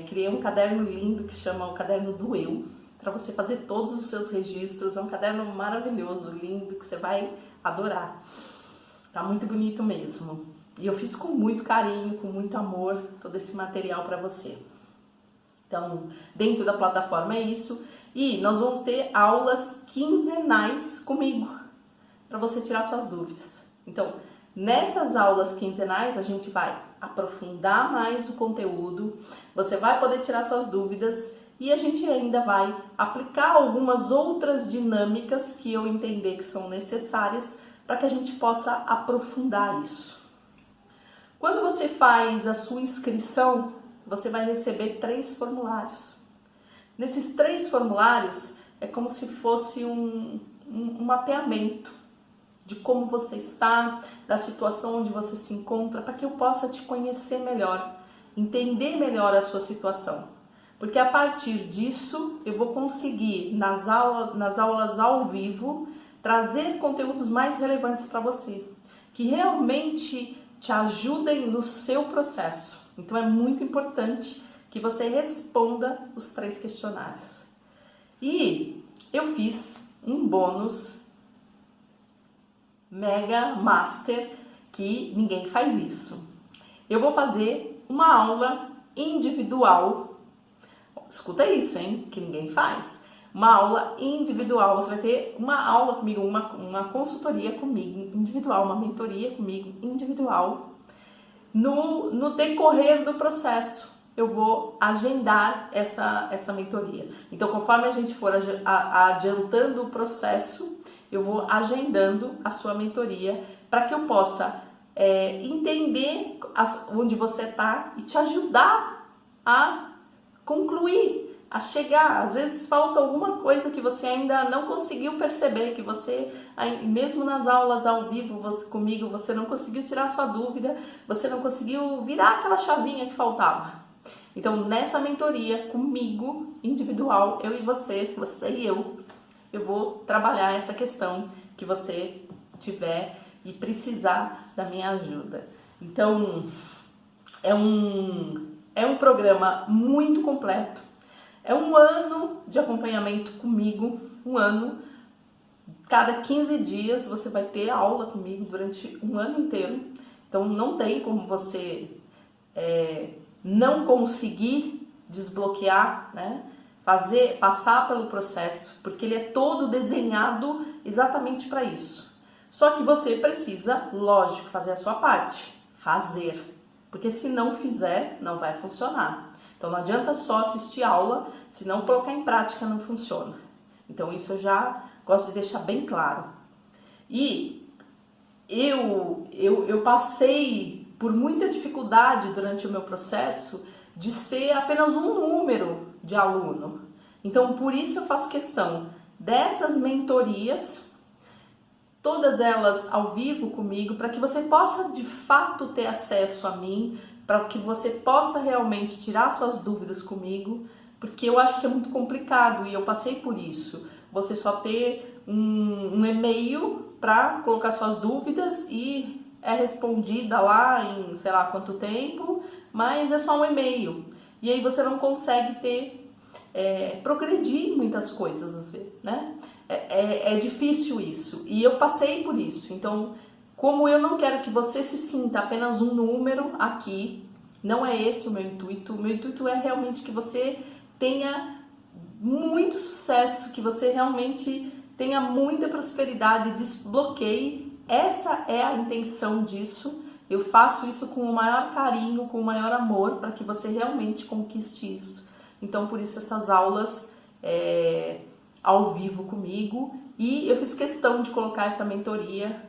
criei um caderno lindo que chama o Caderno do Eu, para você fazer todos os seus registros. É um caderno maravilhoso, lindo, que você vai adorar. Tá muito bonito mesmo. E eu fiz com muito carinho, com muito amor, todo esse material para você. Então, dentro da plataforma é isso. E nós vamos ter aulas quinzenais comigo, para você tirar suas dúvidas. Então, nessas aulas quinzenais, a gente vai aprofundar mais o conteúdo, você vai poder tirar suas dúvidas e a gente ainda vai aplicar algumas outras dinâmicas que eu entender que são necessárias para que a gente possa aprofundar isso. Quando você faz a sua inscrição, você vai receber 3 formulários. Nesses 3 formulários, é como se fosse um mapeamento de como você está, da situação onde você se encontra, para que eu possa te conhecer melhor, entender melhor a sua situação. Porque a partir disso, eu vou conseguir, nas aulas ao vivo, trazer conteúdos mais relevantes para você, que realmente te ajudem no seu processo. Então é muito importante que você responda os 3 questionários. E eu fiz um bônus Mega Master, que ninguém faz isso. Eu vou fazer uma aula individual. Escuta isso, hein? Que ninguém faz. Uma aula individual. Você vai ter uma aula comigo, uma consultoria comigo individual, uma mentoria comigo individual. No decorrer do processo, eu vou agendar essa mentoria. Então, conforme a gente for adiantando o processo, eu vou agendando a sua mentoria para que eu possa entender onde você está e te ajudar a concluir, a chegar. Às vezes falta alguma coisa que você ainda não conseguiu perceber, que você, mesmo nas aulas ao vivo comigo, você não conseguiu tirar sua dúvida, você não conseguiu virar aquela chavinha que faltava. Então, nessa mentoria comigo, individual, eu e você e eu vou trabalhar essa questão que você tiver e precisar da minha ajuda. Então, é um programa muito completo. É um ano de acompanhamento comigo, um ano. Cada 15 dias você vai ter aula comigo durante um ano inteiro. Então, não tem como você não conseguir desbloquear, né? Passar pelo processo, porque ele é todo desenhado exatamente para isso. Só que você precisa, lógico, fazer a sua parte, porque se não fizer, não vai funcionar. Então não adianta só assistir aula, se não colocar em prática não funciona. Então isso eu já gosto de deixar bem claro. E eu passei por muita dificuldade durante o meu processo de ser apenas um número de aluno. Então, por isso eu faço questão dessas mentorias, todas elas ao vivo comigo, para que você possa de fato ter acesso a mim, para que você possa realmente tirar suas dúvidas comigo, porque eu acho que é muito complicado e eu passei por isso. Você só ter um e-mail para colocar suas dúvidas e é respondida lá em sei lá quanto tempo, mas é só um e-mail. E aí você não consegue progredir muitas coisas às vezes, né? É difícil isso. E eu passei por isso. Então, como eu não quero que você se sinta apenas um número aqui, não é esse o meu intuito. O meu intuito é realmente que você tenha muito sucesso, que você realmente tenha muita prosperidade, desbloqueie. Essa é a intenção disso. Eu faço isso com o maior carinho, com o maior amor, para que você realmente conquiste isso. Então, por isso essas aulas ao vivo comigo. E eu fiz questão de colocar essa mentoria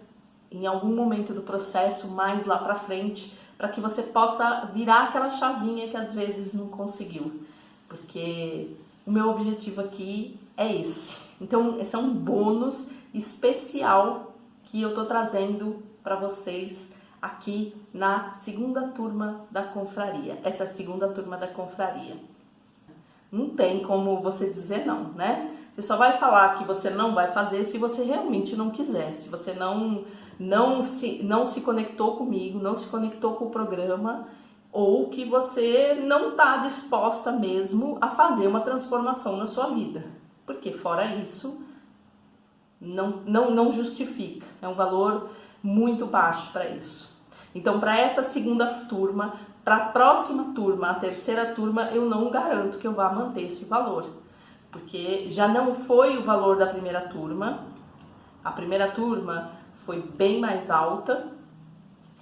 em algum momento do processo, mais lá para frente, para que você possa virar aquela chavinha que às vezes não conseguiu. Porque o meu objetivo aqui é esse. Então, esse é um bônus especial que eu tô trazendo para vocês aqui na segunda turma da confraria. Essa é a segunda turma da confraria. Não tem como você dizer não, né? Você só vai falar que você não vai fazer se você realmente não quiser. Se você não se conectou comigo, não se conectou com o programa, ou que você não está disposta mesmo a fazer uma transformação na sua vida. Porque fora isso, não justifica. É um valor muito baixo para isso. Então, para essa segunda turma, para a próxima turma, a terceira turma, eu não garanto que eu vá manter esse valor, porque já não foi o valor da primeira turma. A primeira turma foi bem mais alta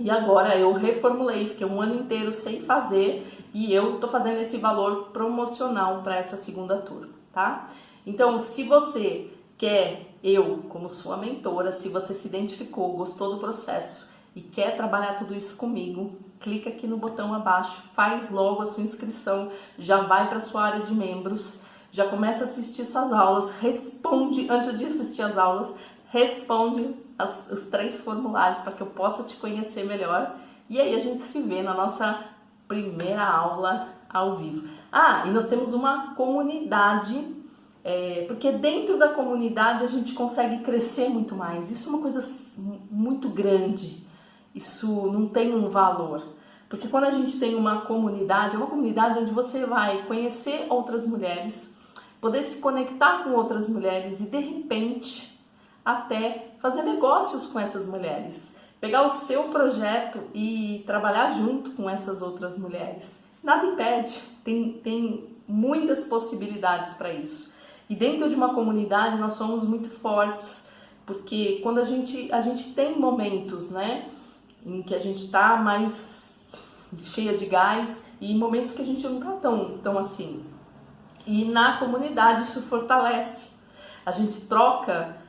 e agora eu reformulei, fiquei um ano inteiro sem fazer e eu tô fazendo esse valor promocional para essa segunda turma, tá? Então, se você quer, eu como sua mentora, se você se identificou, gostou do processo e quer trabalhar tudo isso comigo, clica aqui no botão abaixo, faz logo a sua inscrição, já vai para sua área de membros, já começa a assistir suas aulas, responde, antes de assistir as aulas, responde os 3 formulários para que eu possa te conhecer melhor. E aí a gente se vê na nossa primeira aula ao vivo. E nós temos uma comunidade, porque dentro da comunidade a gente consegue crescer muito mais. Isso é uma coisa muito grande, isso não tem um valor. Porque quando a gente tem uma comunidade, é uma comunidade onde você vai conhecer outras mulheres, poder se conectar com outras mulheres e de repente até fazer negócios com essas mulheres, pegar o seu projeto e trabalhar junto com essas outras mulheres. Nada impede, tem muitas possibilidades para isso. E dentro de uma comunidade nós somos muito fortes, porque quando a gente tem momentos, né, em que a gente está mais cheia de gás e momentos que a gente não está tão assim. E na comunidade isso fortalece. A gente troca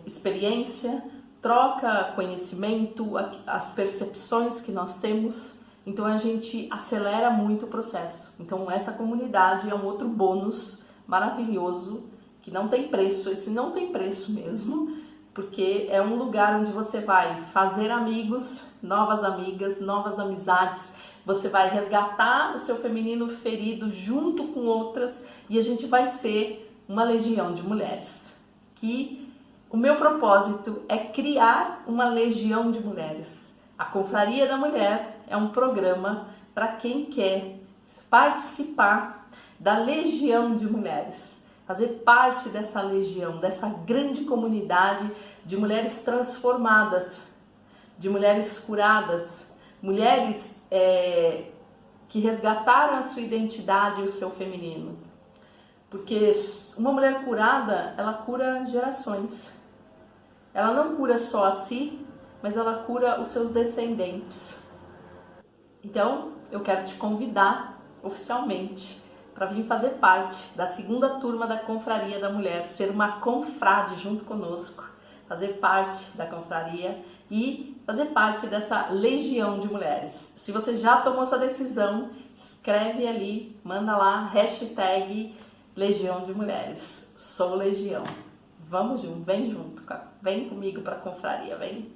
experiência, troca conhecimento, as percepções que nós temos, então a gente acelera muito o processo. Então essa comunidade é um outro bônus maravilhoso que não tem preço, esse não tem preço mesmo, porque é um lugar onde você vai fazer amigos, novas amigas, novas amizades, você vai resgatar o seu feminino ferido junto com outras e a gente vai ser uma legião de mulheres. Que o meu propósito é criar uma legião de mulheres. A Confraria da Mulher é um programa para quem quer participar da legião de mulheres, fazer parte dessa legião, dessa grande comunidade de mulheres transformadas, de mulheres curadas, mulheres que resgataram a sua identidade e o seu feminino. Porque uma mulher curada, ela cura gerações. Ela não cura só a si, mas ela cura os seus descendentes. Então, eu quero te convidar oficialmente para vir fazer parte da segunda turma da Confraria da Mulher, ser uma confrade junto conosco, fazer parte da confraria e fazer parte dessa legião de mulheres. Se você já tomou sua decisão, escreve ali, manda lá, hashtag Legião de Mulheres. Sou Legião. Vamos junto, vem comigo para a confraria, vem.